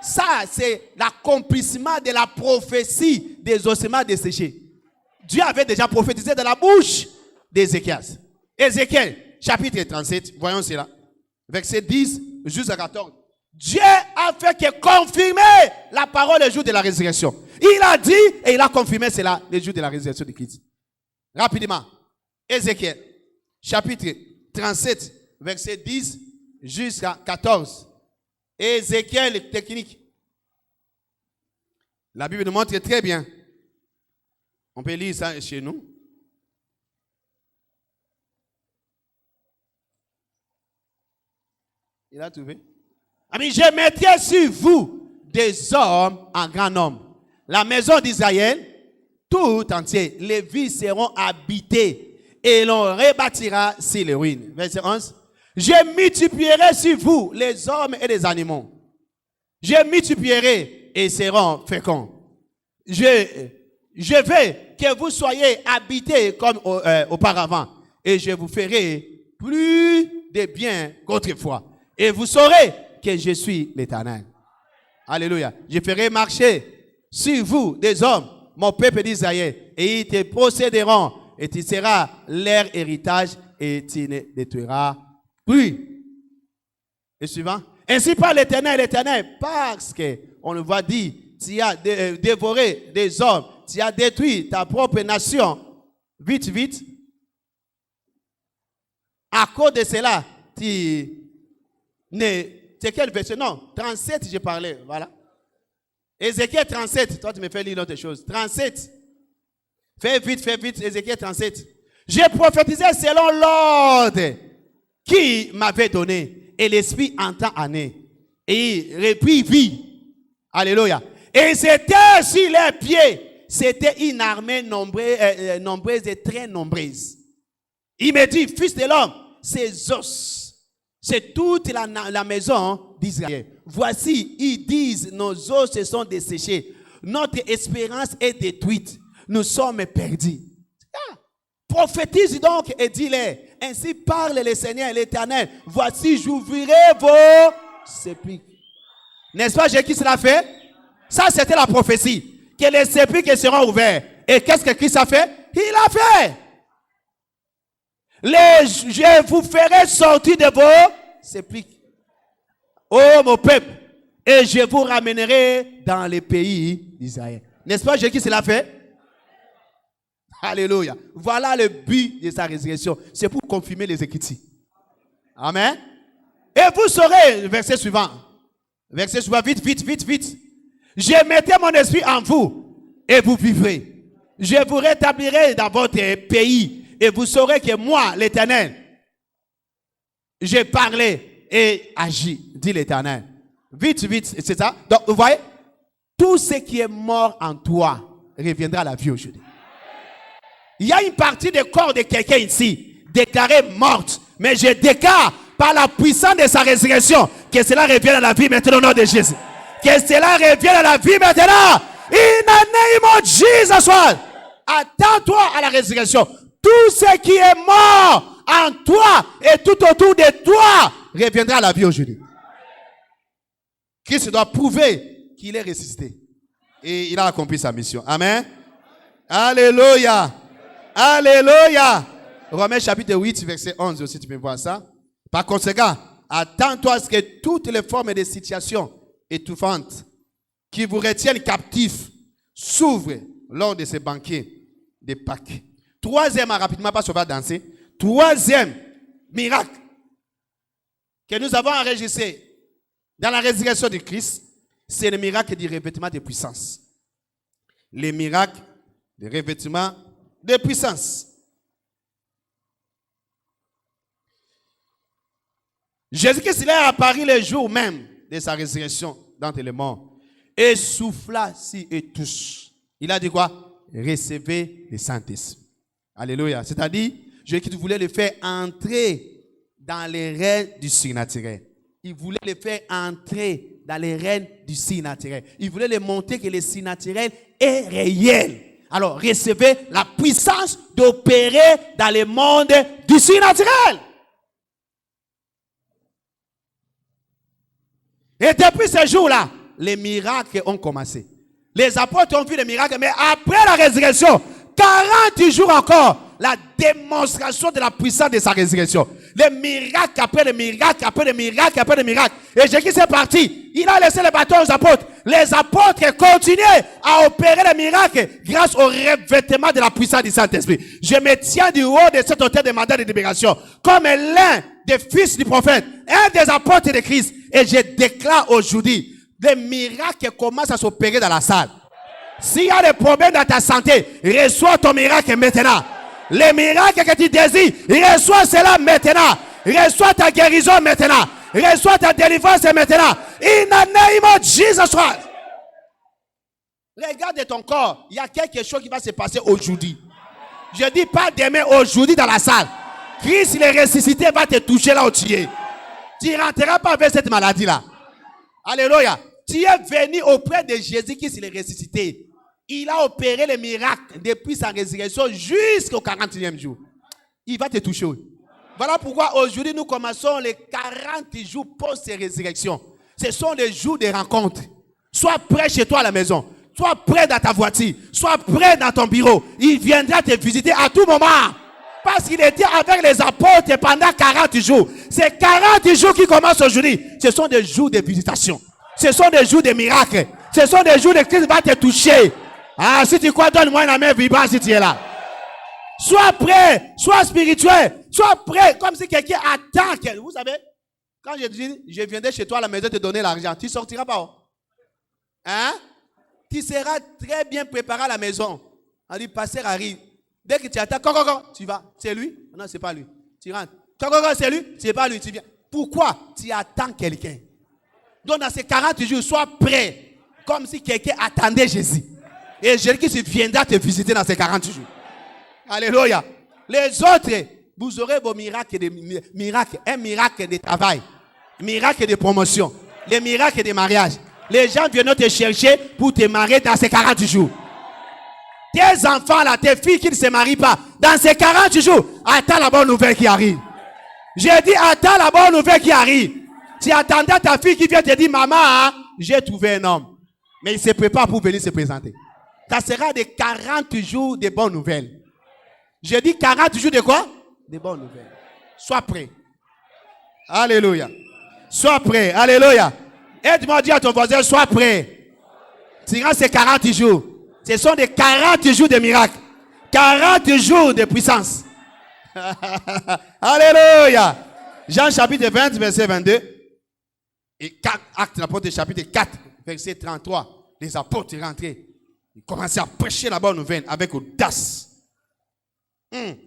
Ça, c'est l'accomplissement de la prophétie des ossements desséchés. Dieu avait déjà prophétisé dans la bouche d'Ézéchiel. Ézéchiel, chapitre 37, voyons cela. Verset 10 jusqu'à 14. Dieu a fait que confirmer la parole le jour de la résurrection. Il a dit et il a confirmé cela le jour de la résurrection de Christ. Rapidement. Ézéchiel, chapitre 37, verset 10 jusqu'à 14. Ézéchiel technique. La Bible nous montre très bien. On peut lire ça chez nous. Il a trouvé. Amis, je mettrai sur vous des hommes en grand nombre. La maison d'Israël, tout entier, les villes seront habitées et l'on rebâtira sur les ruines. Verset 11. Je multiplierai sur vous les hommes et les animaux. Je multiplierai et seront féconds. Je veux que vous soyez habités comme auparavant. Et je vous ferai plus de bien qu'autrefois. Et vous saurez que je suis l'Éternel. Alléluia. Je ferai marcher sur vous des hommes, mon peuple d'Israël, et ils te posséderont, et tu seras leur héritage, et tu ne détruiras plus. Et suivant. Ainsi parle l'Éternel, parce que on le voit dire, tu as dévoré des hommes, tu as détruit ta propre nation. Vite, vite. À cause de cela, c'est quel verset? Non, 37 j'ai parlé, voilà. Ézéchiel 37, toi tu me fais lire l'autre chose. 37. Fais vite, Ézéchiel 37. J'ai prophétisé selon l'ordre qui m'avait donné. Et l'Esprit entend année. Et il reprit vie. Alléluia. Et c'était sur les pieds. C'était une armée nombreuse et très nombreuse. Il me dit, fils de l'homme, ces os, c'est toute la maison d'Israël. Voici, ils disent, nos os se sont desséchés. Notre espérance est détruite. Nous sommes perdus. Prophétise donc et dis-leur, ainsi parle le Seigneur l'Éternel. Voici, j'ouvrirai vos sépulcres. N'est-ce pas, Jésus qui cela fait? Ça, c'était la prophétie. Que les sépulcres seront ouverts. Et qu'est-ce que Christ a fait? Il a fait. Je vous ferai sortir de vos sépulcres, ô mon peuple, et je vous ramènerai dans les pays d'Israël. N'est-ce pas Jésus qui cela fait? Alléluia. Voilà le but de sa résurrection. C'est pour confirmer les Écritures. Amen. Et vous saurez, verset suivant. Verset suivant, vite, vite, vite, vite. Je mettrai mon esprit en vous et vous vivrez. Je vous rétablirai dans votre pays et vous saurez que moi, l'Éternel, j'ai parlé et agi, dit l'Éternel. Vite, vite, c'est ça. Donc, vous voyez, tout ce qui est mort en toi reviendra à la vie aujourd'hui. Il y a une partie du corps de quelqu'un ici, déclarée morte. Mais je déclare par la puissance de sa résurrection que cela revienne à la vie maintenant au nom de Jésus. Que cela revienne à la vie maintenant. In the name of Jesus. Attends-toi à la résurrection. Tout ce qui est mort en toi et tout autour de toi reviendra à la vie aujourd'hui. Christ doit prouver qu'il est ressuscité. Et il a accompli sa mission. Amen. Alléluia. Alléluia. Romains chapitre 8, verset 11 aussi, tu peux voir ça. Par conséquent, attends-toi à ce que toutes les formes de situations étouffantes qui vous retiennent captifs s'ouvrent lors de ces banquets de Pâques. Troisième, rapidement, parce qu'on va danser. Troisième miracle que nous avons enregistré dans la résurrection de Christ, c'est le miracle du revêtement de puissance. Les miracles de revêtement de puissance. Jésus-Christ il est apparu le jour même de sa résurrection d'entre les morts et souffla sur eux tous. Il a dit quoi? Recevez le Saint-Esprit. Alléluia. C'est-à-dire, Jésus-Christ voulait le faire entrer dans les règnes du surnaturel. Il voulait le faire entrer dans les règnes du surnaturel. Il voulait le montrer que le surnaturel est réel. Alors, recevez la puissance d'opérer dans le monde du surnaturel. Et depuis ce jour-là, les miracles ont commencé. Les apôtres ont vu les miracles, mais après la résurrection, 40 jours encore, la démonstration de la puissance de sa résurrection. Les miracles après les miracles, après les miracles, après les miracles. Et Jésus est parti. Il a laissé les bâtons aux apôtres. Les apôtres continuaient à opérer les miracles grâce au revêtement de la puissance du Saint-Esprit. Je me tiens du haut de cet autel de mandat de libération comme l'un des fils du prophète, un des apôtres de Christ. Et je déclare aujourd'hui, les miracles commencent à s'opérer dans la salle. S'il y a des problèmes dans ta santé, reçois ton miracle maintenant. Les miracles que tu désires, reçois cela maintenant. Reçois ta guérison maintenant. Reçois ta délivrance maintenant. In the name of Jesus Christ. Regarde ton corps. Il y a quelque chose qui va se passer aujourd'hui. Je dis pas demain, aujourd'hui dans la salle. Christ, il est ressuscité, va te toucher là où tu es. Tu ne rentreras pas avec cette maladie-là. Alléluia. Tu es venu auprès de Jésus-Christ, il est ressuscité. Il a opéré les miracles depuis sa résurrection jusqu'au 41e jour. Il va te toucher. Voilà pourquoi aujourd'hui nous commençons les 40 jours post-résurrection. Ce sont les jours de rencontre. Sois prêt chez toi à la maison. Sois prêt dans ta voiture. Sois prêt dans ton bureau. Il viendra te visiter à tout moment. Parce qu'il était avec les apôtres pendant 40 jours. Ces 40 jours qui commencent aujourd'hui, ce sont des jours de visitation. Ce sont des jours de miracles. Ce sont des jours de Christ va te toucher. Ah, si tu crois, donne-moi une main vibrante si tu es là. Sois prêt, sois spirituel, sois prêt, comme si quelqu'un attend. Vous savez, quand je dis, je viendrai chez toi à la maison te donner l'argent, tu ne sortiras pas. Hein? Tu seras très bien préparé à la maison. On dit, pasteur arrive. Dès que tu attends, tu vas. C'est lui? Non, c'est pas lui. Tu rentres. C'est lui? C'est pas lui. Tu viens. Pourquoi? Tu attends quelqu'un. Donc, dans ces 40 jours, sois prêt, comme si quelqu'un attendait Jésus. Et Jésus viendra te visiter dans ces 40 jours. Alléluia. Les autres, vous aurez vos miracles, un miracle de travail, un miracle de promotion, les miracles de mariage. Les gens viennent te chercher pour te marier dans ces 40 jours. Tes enfants là, tes filles qui ne se marient pas, dans ces 40 jours, attends la bonne nouvelle qui arrive. J'ai dit, attends la bonne nouvelle qui arrive. Tu attendais ta fille qui vient te dire, maman, hein, j'ai trouvé un homme. Mais il se prépare pour venir se présenter. Ça sera des 40 jours de bonnes nouvelles. J'ai dit 40 jours de quoi? De bonnes nouvelles. Sois prêt. Alléluia. Sois prêt. Alléluia. Aide-moi à dire à ton voisin, sois prêt. Durant ces 40 jours, ce sont des 40 jours de miracles. 40 jours de puissance. Alléluia. Jean chapitre 20, verset 22. Et 4, Actes de l'apôtre chapitre 4, verset 33. Les apôtres sont rentrés. Ils commençaient à prêcher la bonne nouvelle avec audace.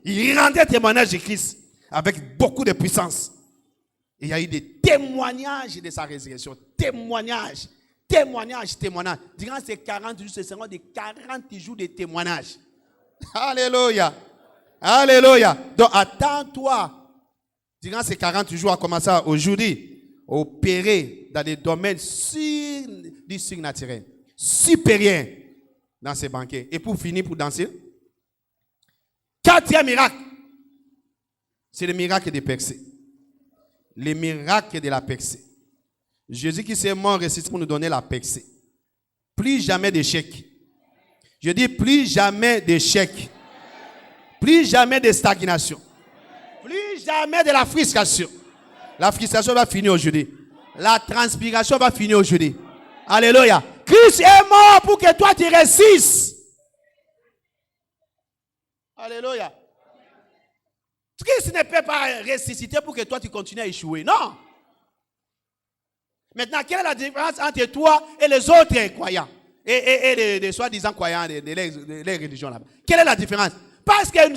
Ils rendaient témoignage de Christ avec beaucoup de puissance. Et il y a eu des témoignages de sa résurrection. Témoignages. Durant ces 40 jours, ce seront des 40 jours de témoignages. Alléluia. Alléluia. Donc attends-toi, durant ces 40 jours, à commencer aujourd'hui, opérer dans des domaines du surnaturel, supérieurs dans ces banquets. Et pour finir, pour danser, 4e miracle, c'est le miracle de percée. Le miracle de la percée. Jésus qui s'est mort ressuscité pour nous donner la percée. Plus jamais d'échec. Je dis plus jamais d'échec. Plus jamais de stagnation. Plus jamais de la frustration. La frustration va finir aujourd'hui. La transpiration va finir aujourd'hui. Alléluia. Christ est mort pour que toi tu réussisses. Alléluia. Christ ne peut pas ressusciter pour que toi tu continues à échouer. Non. Maintenant, quelle est la différence entre toi et les autres croyants? Et les soi-disant croyants de les religions là-bas. Quelle est la différence? Parce que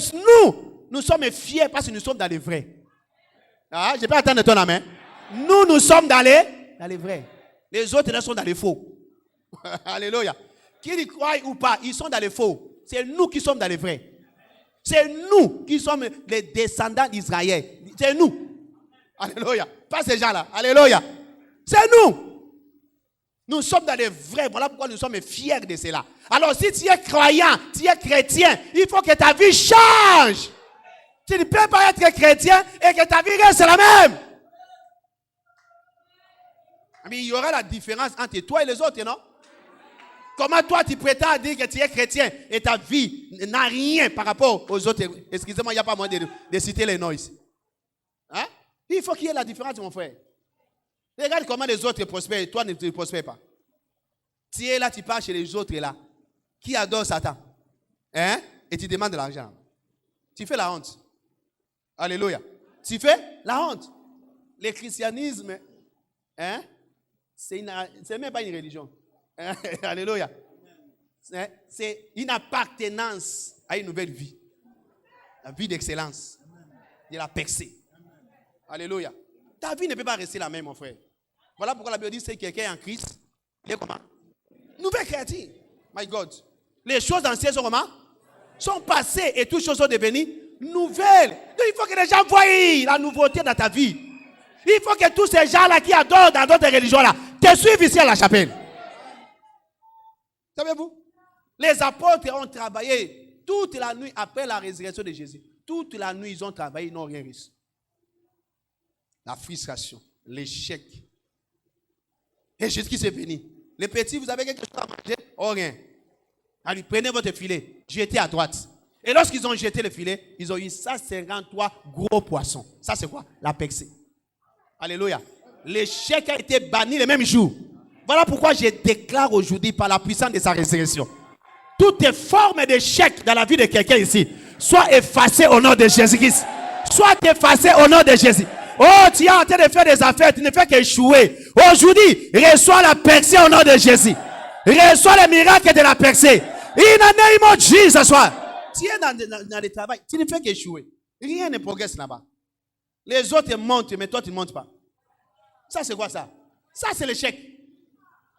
nous sommes fiers parce que nous sommes dans les vrais. Ah, je peux attendre ton amen. Nous sommes dans les vrais. Les autres sont dans les faux. Alléluia. Qu'ils y croient ou pas, ils sont dans les faux. C'est nous qui sommes dans les vrais. C'est nous qui sommes les descendants d'Israël. C'est nous. Alléluia. Pas ces gens-là. Alléluia. C'est nous. Nous sommes dans les vrais. Voilà pourquoi nous sommes fiers de cela. Alors si tu es croyant, tu es chrétien, il faut que ta vie change. Tu ne peux pas être chrétien et que ta vie reste la même. Mais il y aura la différence entre toi et les autres, non? Comment toi tu prétends dire que tu es chrétien et ta vie n'a rien par rapport aux autres? Excusez-moi, il n'y a pas moyen de citer les noms ici. Hein? Il faut qu'il y ait la différence, mon frère. Regarde comment les autres prospèrent et toi ne prospères pas. Tu es là, tu pars chez les autres là, qui adorent Satan. Hein? Et tu demandes de l'argent. Tu fais la honte. Alléluia. Tu fais la honte. Le christianisme, hein? C'est même pas une religion. Alléluia. C'est une appartenance à une nouvelle vie. La vie d'excellence. De la percée. Alléluia. Ta vie ne peut pas rester la même, mon frère. Voilà pourquoi la Bible dit que c'est quelqu'un en Christ. Il est comment? Nouvelle créature. My God. Les choses anciennes sont comment? Sont passées et toutes choses sont devenues nouvelles. Donc il faut que les gens voient la nouveauté dans ta vie. Il faut que tous ces gens-là qui adorent dans d'autres religions-là te suivent ici à la chapelle. Savez-vous? Les apôtres ont travaillé toute la nuit après la résurrection de Jésus. Toute la nuit, ils ont travaillé, ils n'ont rien réussi. La frustration, l'échec. Et Jésus qui s'est venu. Les petits, vous avez quelque chose à manger? Oh, rien. Allez, prenez votre filet, jetez à droite. Et lorsqu'ils ont jeté le filet, ils ont eu 153 gros poissons. Ça, c'est quoi? La percée. Alléluia. L'échec a été banni le même jour. Voilà pourquoi je déclare aujourd'hui par la puissance de sa résurrection. Toutes les formes d'échec dans la vie de quelqu'un ici, soient effacées au nom de Jésus-Christ. Soient effacées au nom de Jésus. Oh, tu es en train de faire des affaires, tu ne fais qu'échouer. Aujourd'hui, reçois la percée au nom de Jésus. Reçois le miracle de la percée. In the name of Jesus, ce soir. Tu es dans le travail, tu ne fais qu'échouer. Rien ne progresse là-bas. Les autres montent, mais toi, tu ne montes pas. Ça, c'est quoi ça? Ça, c'est l'échec.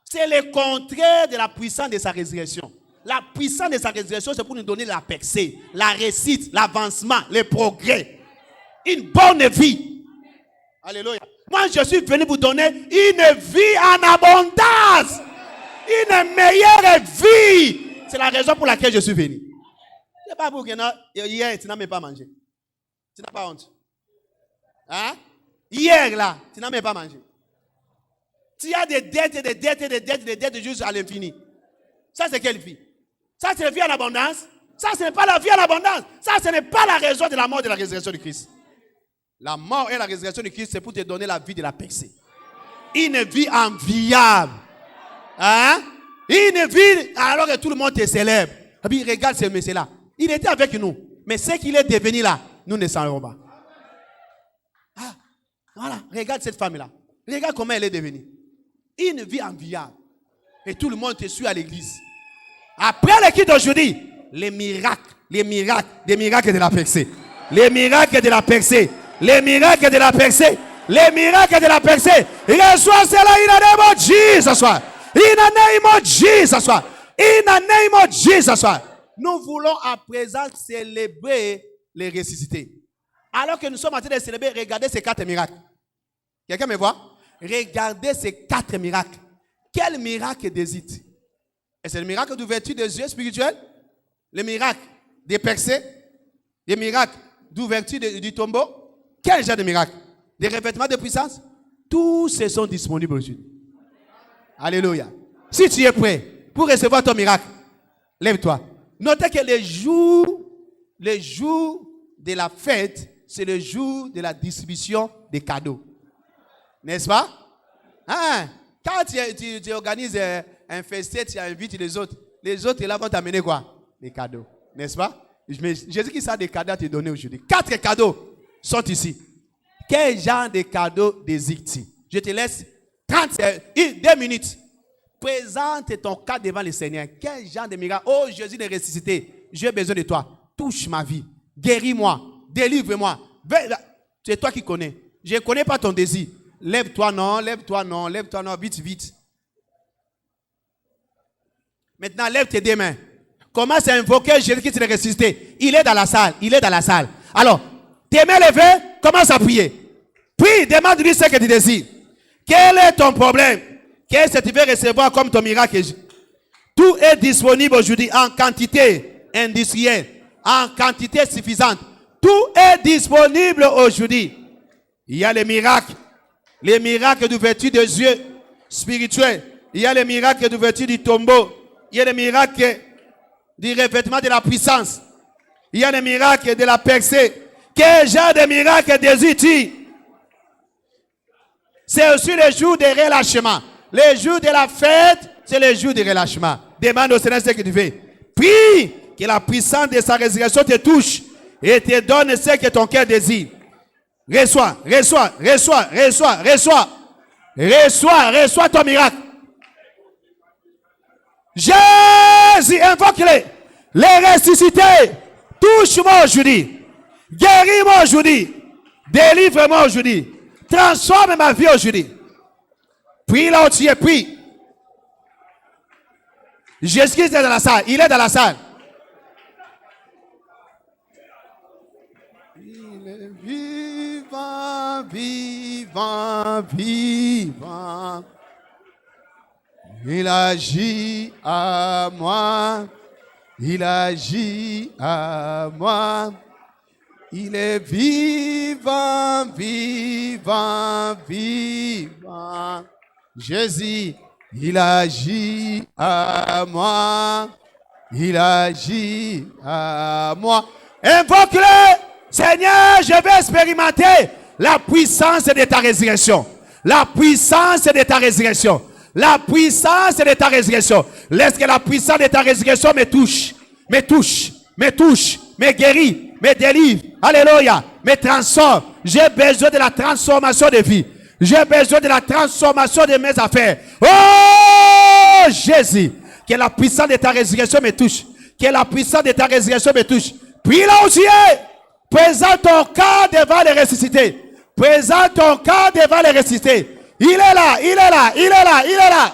C'est le contraire de la puissance de sa résurrection. La puissance de sa résurrection, c'est pour nous donner la percée, la réussite, l'avancement, le progrès. Une bonne vie. Alléluia. Moi, je suis venu vous donner une vie en abondance. Une meilleure vie. C'est la raison pour laquelle je suis venu. Ce n'est pas pour que hier, tu n'as même pas mangé. Tu n'as pas honte. Hein? Hier, là, tu n'as même pas mangé. Tu as des dettes jusqu'à l'infini. Ça, c'est quelle vie? Ça, c'est la vie en abondance? Ça, ce n'est pas la vie à l'abondance. Ça, ce n'est pas la raison de la mort et de la résurrection de Christ. La mort et la résurrection de Christ, c'est pour te donner la vie de la percée. Une vie enviable. Hein? Une vie alors que tout le monde te célèbre. Et puis, regarde ce monsieur-là. Il était avec nous. Mais ce qu'il est devenu là, nous ne savons pas. Ah, voilà, regarde cette femme-là. Regarde comment elle est devenue. Une vie enviable. Et tout le monde te suit à l'église. Après le culte d'aujourd'hui, les miracles de la percée. Les miracles de la percée. Les miracles de la percée. Les miracles de la percée. Reçois cela in the name of Jesus. In the name of Jesus. In the name of Jesus. Nous voulons à présent célébrer les ressuscités. Alors que nous sommes en train de célébrer, regardez ces 4 miracles. Quelqu'un me voit? Regardez ces 4 miracles. Quel miracle désite? Et c'est le miracle d'ouverture des yeux spirituels, le miracle des percées, les miracles d'ouverture du tombeau. Quel genre de miracle? Des revêtements de puissance? Tous ces sont disponibles aujourd'hui. Alléluia. Si tu es prêt pour recevoir ton miracle, lève-toi. Notez que le jour de la fête, c'est le jour de la distribution des cadeaux. N'est-ce pas? Hein? Quand tu organises un festin, tu invites les autres là vont t'amener quoi? Des cadeaux. N'est-ce pas? Jésus-Christ a des cadeaux à te donner aujourd'hui. 4 cadeaux sont ici. Quel genre de cadeaux désires-tu? Je te laisse 2 minutes. Présente ton cas devant le Seigneur. Quel genre de miracle? Oh Jésus est ressuscité. J'ai besoin de toi. Touche ma vie. Guéris-moi. Délivre-moi. C'est toi qui connais. Je ne connais pas ton désir. Lève-toi, non, lève-toi, non, lève-toi, non, vite, vite. Maintenant, lève tes 2 mains. Commence à invoquer Jésus-Christ est ressuscité. Il est dans la salle, il est dans la salle. Alors, tes mains levées, commence à prier. Prie, demande-lui ce que tu désires. Quel est ton problème? Qu'est-ce que tu veux recevoir comme ton miracle? Tout est disponible aujourd'hui en quantité industrielle, en quantité suffisante. Tout est disponible aujourd'hui. Il y a les miracles d'ouverture des yeux spirituels. Il y a les miracles d'ouverture du tombeau. Il y a les miracles du revêtement de la puissance. Il y a les miracles de la percée. Quel genre de miracle désires-tu? C'est aussi le jour de relâchement. Le jour de la fête, c'est le jour de relâchement. Demande au Seigneur ce que tu veux. Prie que la puissance de sa résurrection te touche et te donne ce que ton cœur désire. Reçois ton miracle. Jésus, invoque-les. Les ressuscités, touche-moi aujourd'hui. Guéris-moi aujourd'hui. Délivre-moi aujourd'hui. Transforme ma vie aujourd'hui. Prie là où tu es, prie. Jésus-Christ est dans la salle. Il est dans la salle. Il est vivant, vivant, vivant. Il agit à moi. Il agit à moi. Il est vivant, vivant, vivant. Jésus, il agit à moi. Il agit à moi. Invoque-le. Seigneur, je vais expérimenter la puissance de ta résurrection. La puissance de ta résurrection. La puissance de ta résurrection. Laisse que la puissance de ta résurrection me touche. Me touche. Me touche. Me guérit. Me délivre. Alléluia. Me transforme. J'ai besoin de la transformation de vie. J'ai besoin de la transformation de mes affaires. Oh Jésus. Que la puissance de ta résurrection me touche. Que la puissance de ta résurrection me touche. Puis là où tu es. Présente ton cas devant les ressuscités. Présente ton cas devant les ressuscités. Il est là, il est là, il est là, il est là.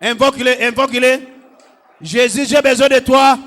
Invoque-le, invoque-le. Jésus, j'ai besoin de toi.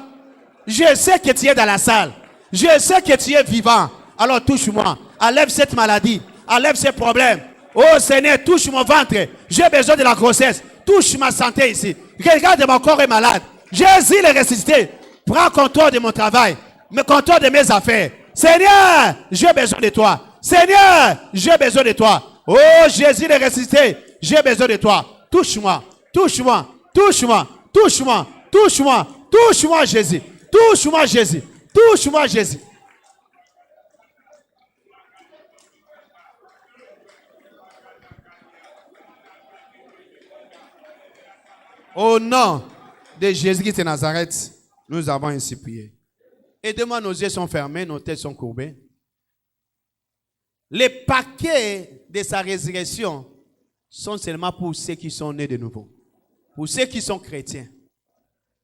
Je sais que tu es dans la salle. Je sais que tu es vivant. Alors touche-moi. Enlève cette maladie. Enlève ces problèmes. Oh Seigneur, touche mon ventre. J'ai besoin de la grossesse. Touche ma santé ici. Regarde, mon corps est malade. Jésus est ressuscité. Prends contrôle de mon travail. Me contrôle de mes affaires. Seigneur, j'ai besoin de toi. Seigneur, j'ai besoin de toi. Oh Jésus est ressuscité. J'ai besoin de toi. Touche-moi. Touche-moi. Touche-moi. Touche-moi. Touche-moi. Touche-moi Jésus. Touche-moi Jésus. Touche-moi Jésus. Au nom de Jésus-Christ de Nazareth, nous avons ainsi prié. Aidez-moi, nos yeux sont fermés, nos têtes sont courbées. Les paquets de sa résurrection sont seulement pour ceux qui sont nés de nouveau. Pour ceux qui sont chrétiens.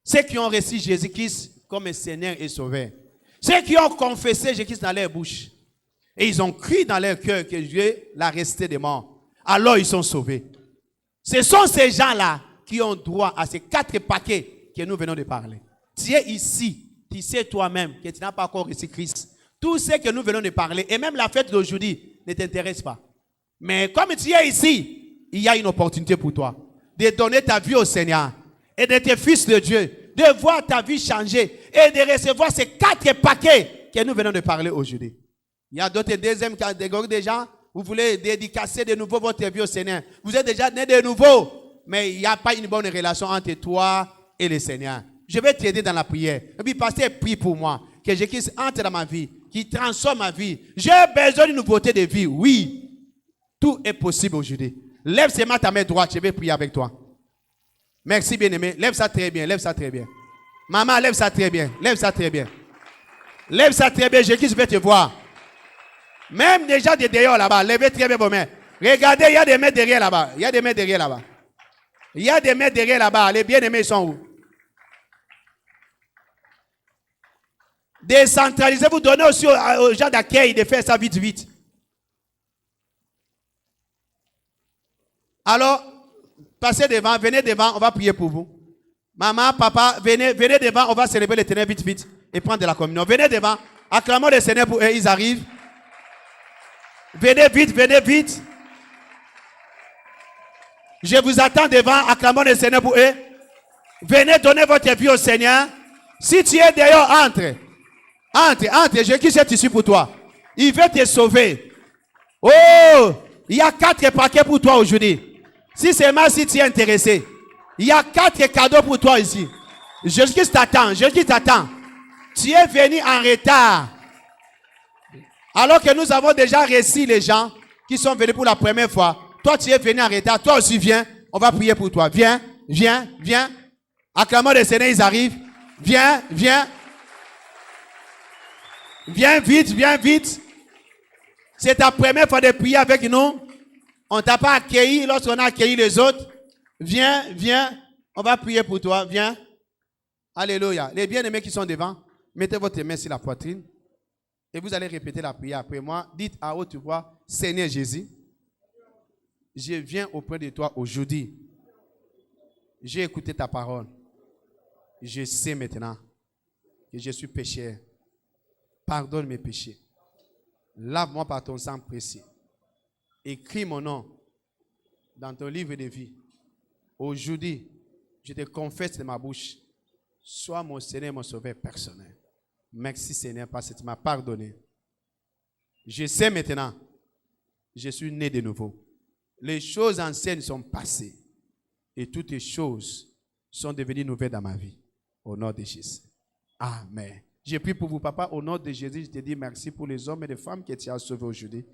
Ceux qui ont reçu Jésus-Christ comme Seigneur et Sauveur. Ceux qui ont confessé Jésus-Christ dans leur bouche. Et ils ont cru dans leur cœur que Dieu l'a resté des morts. Alors ils sont sauvés. Ce sont ces gens-là qui ont droit à ces 4 paquets que nous venons de parler. Tu es ici, tu sais toi-même que tu n'as pas encore reçu Christ. Tout ce que nous venons de parler, et même la fête d'aujourd'hui, ne t'intéresse pas. Mais comme tu es ici, il y a une opportunité pour toi de donner ta vie au Seigneur et d'être fils de Dieu, de voir ta vie changer et de recevoir ces 4 paquets que nous venons de parler aujourd'hui. Il y a d'autres deuxièmes catégories de gens, vous voulez dédicacer de nouveau votre vie au Seigneur. Vous êtes déjà né de nouveau. Mais il n'y a pas une bonne relation entre toi et le Seigneur. Je vais t'aider dans la prière. Et puis, pasteur, prie pour moi. Que Jésus entre dans ma vie. Qu'il transforme ma vie. J'ai besoin d'une nouveauté de vie. Oui. Tout est possible aujourd'hui. Lève seulement ta main droite. Je vais prier avec toi. Merci, bien-aimé. Lève ça très bien. Lève ça très bien. Maman, lève ça très bien. Lève ça très bien. Lève ça très bien. Jésus veut te voir. Même déjà de derrière là-bas. Levez très bien vos mains. Regardez, il y a des mains derrière là-bas. Il y a des mains derrière là-bas. Il y a des mains derrière là-bas. Les bien-aimés sont où? Décentralisez, vous donnez aussi aux gens d'accueil de faire ça vite, vite. Alors, passez devant, venez devant, on va prier pour vous. Maman, papa, venez devant, on va célébrer l'Éternel vite, vite et prendre de la communion. Venez devant, acclamons le Seigneur pour eux, ils arrivent. Venez vite, venez vite. Je vous attends devant, acclamons le Seigneur pour eux. Venez donner votre vie au Seigneur. Si tu es d'ailleurs, entre. Entre, Jésus est ici pour toi. Il veut te sauver. Oh, il y a 4 paquets pour toi aujourd'hui. Si seulement si tu es intéressé. Il y a 4 cadeaux pour toi ici. Jésus t'attend, Jésus t'attend. Tu es venu en retard. Alors que nous avons déjà reçu les gens qui sont venus pour la première fois. Toi, tu es venu en retard. Toi aussi, viens. On va prier pour toi. Viens, viens, viens. Acclamons le Seigneur, ils arrivent. Viens, viens. Viens vite, viens vite. C'est ta première fois de prier avec nous. On ne t'a pas accueilli lorsqu'on a accueilli les autres. Viens, viens. On va prier pour toi. Viens. Alléluia. Les bien-aimés qui sont devant, mettez votre main sur la poitrine. Et vous allez répéter la prière après moi. Dites à haute voix, Seigneur Jésus, je viens auprès de toi aujourd'hui. J'ai écouté ta parole. Je sais maintenant que je suis pécheur. Pardonne mes péchés. Lave-moi par ton sang précieux. Écris mon nom dans ton livre de vie. Aujourd'hui, je te confesse de ma bouche. Sois mon Seigneur, mon Sauveur personnel. Merci Seigneur parce que tu m'as pardonné. Je sais maintenant, je suis né de nouveau. Les choses anciennes sont passées et toutes les choses sont devenues nouvelles dans ma vie. Au nom de Jésus. Amen. Je prie pour vous, papa, au nom de Jésus, je te dis merci pour les hommes et les femmes que tu as sauvés aujourd'hui.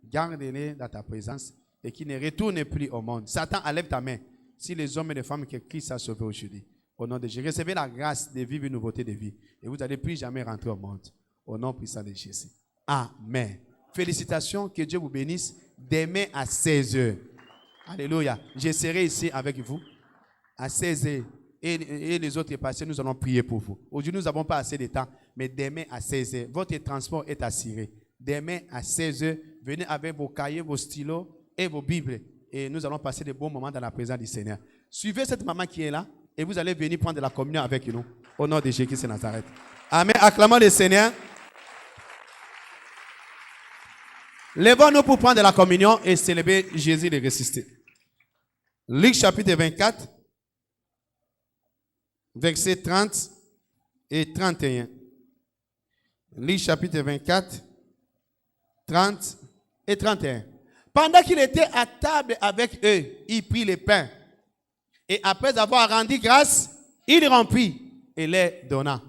Garde-les dans ta présence et qu'ils ne retournent plus au monde. Satan, enlève ta main. Si les hommes et les femmes que Christ a sauvés aujourd'hui, au nom de Jésus, recevez la grâce de vivre une nouveauté de vie et vous n'allez plus jamais rentrer au monde. Au nom puissant de Jésus. Amen. Félicitations, que Dieu vous bénisse. Demain à 16h. Alléluia. Je serai ici avec vous à 16h. Et les autres pasteurs, nous allons prier pour vous. Aujourd'hui, nous n'avons pas assez de temps, mais demain à 16h, votre transport est assuré. Demain à 16h, venez avec vos cahiers, vos stylos et vos Bibles. Et nous allons passer de bons moments dans la présence du Seigneur. Suivez cette maman qui est là et vous allez venir prendre de la communion avec nous. Au nom de Jésus de Nazareth. Amen. Acclamons le Seigneur. Lèvons-nous pour prendre la communion et célébrer Jésus le ressuscité. Luc chapitre 24, versets 30 et 31. Luc chapitre 24, 30 et 31. Pendant qu'il était à table avec eux, il prit le pain. Et après avoir rendu grâce, il rompit et les donna.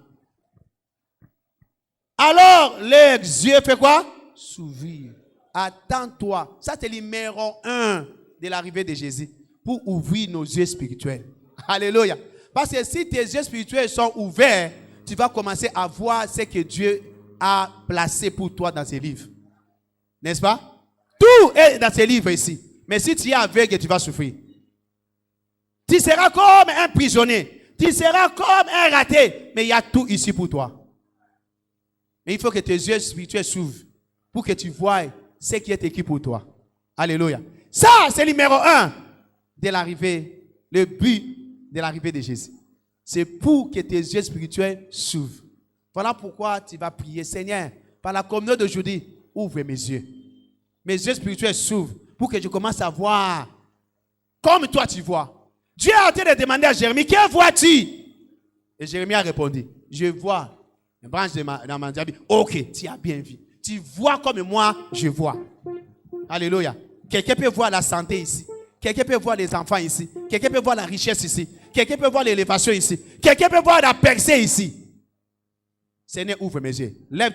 Alors, les yeux fait quoi? S'ouvrir. Attends-toi. Ça, c'est le numéro 1 de l'arrivée de Jésus. Pour ouvrir nos yeux spirituels. Alléluia. Parce que si tes yeux spirituels sont ouverts, tu vas commencer à voir ce que Dieu a placé pour toi dans ses livres. N'est-ce pas? Tout est dans ces livres ici. Mais si tu es aveugle, tu vas souffrir. Tu seras comme un prisonnier. Tu seras comme un raté. Mais il y a tout ici pour toi. Mais il faut que tes yeux spirituels s'ouvrent pour que tu vois ce qui est écrit pour toi. Alléluia. Ça, c'est le numéro 1 de l'arrivée. Le but de l'arrivée de Jésus. C'est pour que tes yeux spirituels s'ouvrent. Voilà pourquoi tu vas prier. Seigneur, par la communion d'aujourd'hui, ouvre mes yeux. Mes yeux spirituels s'ouvrent pour que je commence à voir comme toi tu vois. Dieu a été de demander à Jérémie, que vois-tu? Et Jérémie a répondu, je vois une branche de ma diable. Ok, tu as bien vu. Tu vois comme moi, je vois. Alléluia. Quelqu'un peut voir la santé ici. Quelqu'un peut voir les enfants ici. Quelqu'un peut voir la richesse ici. Quelqu'un peut voir l'élévation ici. Quelqu'un peut voir la percée ici. Seigneur, ouvre mes yeux. Lève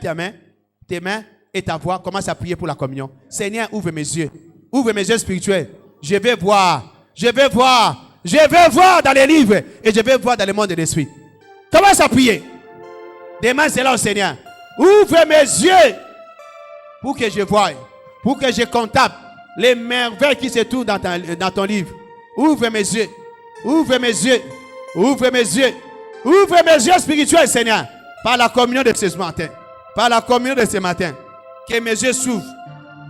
tes mains et ta voix. Commence à prier pour la communion. Seigneur, ouvre mes yeux. Ouvre mes yeux spirituels. Je vais voir. Je vais voir. Je vais voir dans les livres. Et je vais voir dans le monde de l'esprit. Commence à prier. Demande cela au Seigneur. Ouvre mes yeux. Pour que je voie. Pour que je contemple les merveilles qui se trouvent dans ton livre. Ouvre mes yeux. Ouvre mes yeux. Ouvre mes yeux. Ouvre mes yeux spirituels, Seigneur. Par la communion de ce matin. Par la communion de ce matin. Que mes yeux s'ouvrent.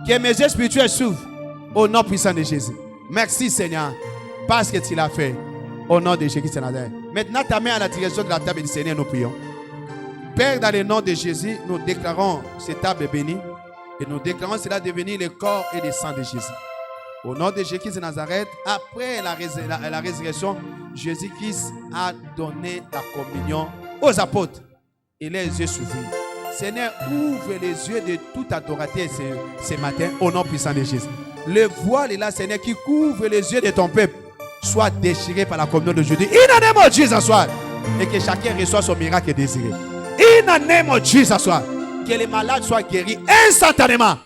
Que mes yeux spirituels s'ouvrent. Au nom puissant de Jésus. Merci, Seigneur. Parce que tu l'as fait. Au nom de Jésus. Maintenant, ta main à la direction de la table du Seigneur, nous prions. Père, dans le nom de Jésus, nous déclarons cette table bénie. Et nous déclarons cela devenir le corps et le sang de Jésus. Au nom de Jésus de Nazareth, après la résurrection, Jésus-Christ a donné la communion aux apôtres. Et les yeux s'ouvrirent. Seigneur, ouvre les yeux de tout adorateur ce matin au nom puissant de Jésus. Le voile est là, Seigneur, qui couvre les yeux de ton peuple, soit déchiré par la communion d'aujourd'hui. In the name of Jesus, et que chacun reçoive son miracle désiré. In the name of Jesus, que les malades soient guéris instantanément.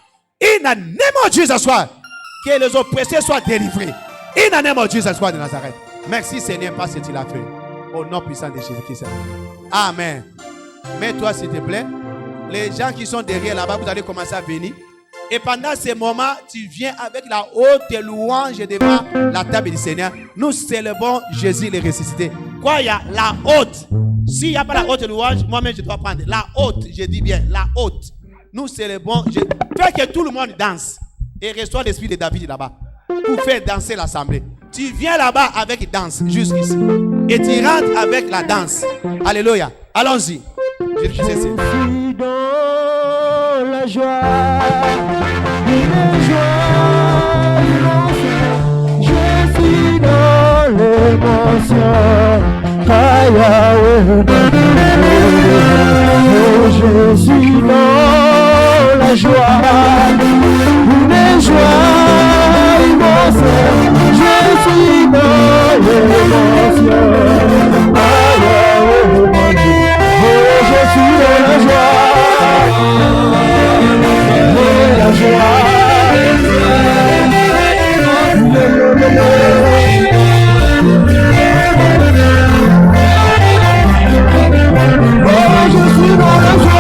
In the name of Jesus, que les oppressés soient délivrés. In the name of Jesus de Nazareth. Merci Seigneur parce que tu l'as fait. Au nom puissant de Jésus-Christ. Amen. Mets-toi s'il te plaît. Les gens qui sont derrière là-bas, vous allez commencer à venir. Et pendant ce moment, tu viens avec la haute louange devant la table du Seigneur. Nous célébrons Jésus le ressuscité. Quoi, il y a la haute. S'il n'y a pas la haute louange, moi-même je dois prendre la haute. Je dis bien, la haute. Nous célébrons. Fais que tout le monde danse. Et reçoit l'esprit de David là-bas. Pour faire danser l'assemblée. Tu viens là-bas avec danse, jusqu'ici. Et tu rentres avec la danse. Alléluia. Allons-y. Je suis dans la joie. Une joie immense. Je suis dans l'émotion. Je suis dans la joie, une joie immense. Je suis dans l'émotion. Je suis dans la joie, la joie. Je suis dans la joie.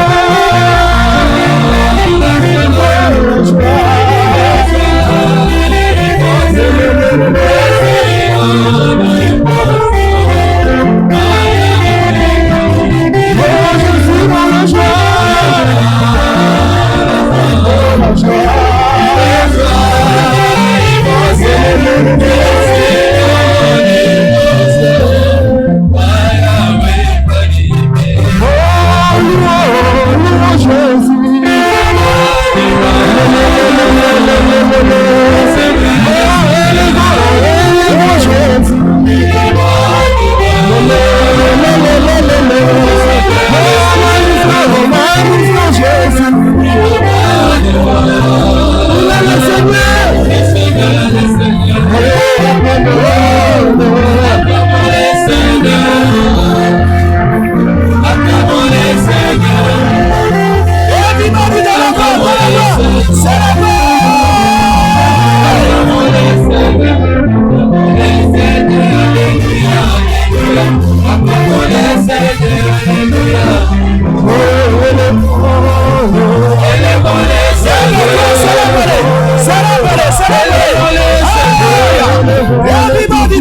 Everybody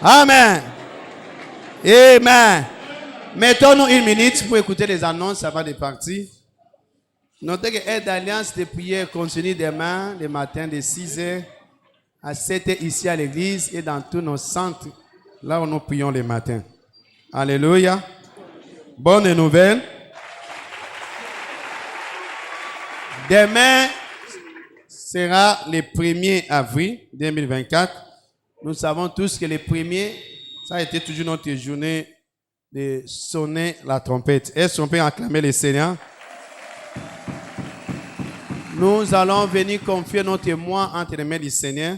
Amen. Amen. Mettons-nous une minute pour écouter les annonces avant de partir. Notez que Aide d'Alliance de prière continue demain, le matin de 6h à 7h ici à l'église et dans tous nos centres, là où nous prions le matin. Alléluia. Bonne nouvelle. Demain sera le 1er avril 2024. Nous savons tous que le 1er, ça a été toujours notre journée de sonner la trompette. Est-ce qu'on peut acclamer le Seigneur? Nous allons venir confier notre mois entre les mains du Seigneur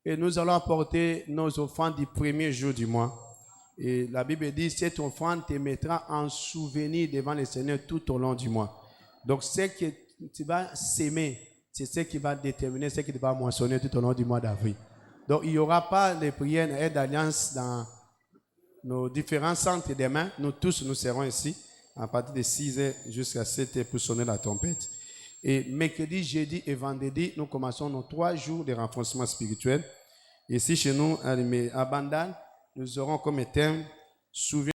et nous allons apporter nos offrandes du premier jour du mois. Et la Bible dit, cette offrande te mettra en souvenir devant le Seigneur tout au long du mois. Donc, ce que tu vas s'aimer, c'est ce qui va déterminer ce que tu vas moissonner tout au long du mois d'avril. Donc, il n'y aura pas de prières Aide d'Alliance dans nos différents centres demain. Nous tous, nous serons ici à partir de 6h jusqu'à 7h pour sonner la trompette. Et mercredi, jeudi et vendredi, nous commençons nos 3 jours de renforcement spirituel. Ici, chez nous, à Bandal, nous aurons comme thème « Souviens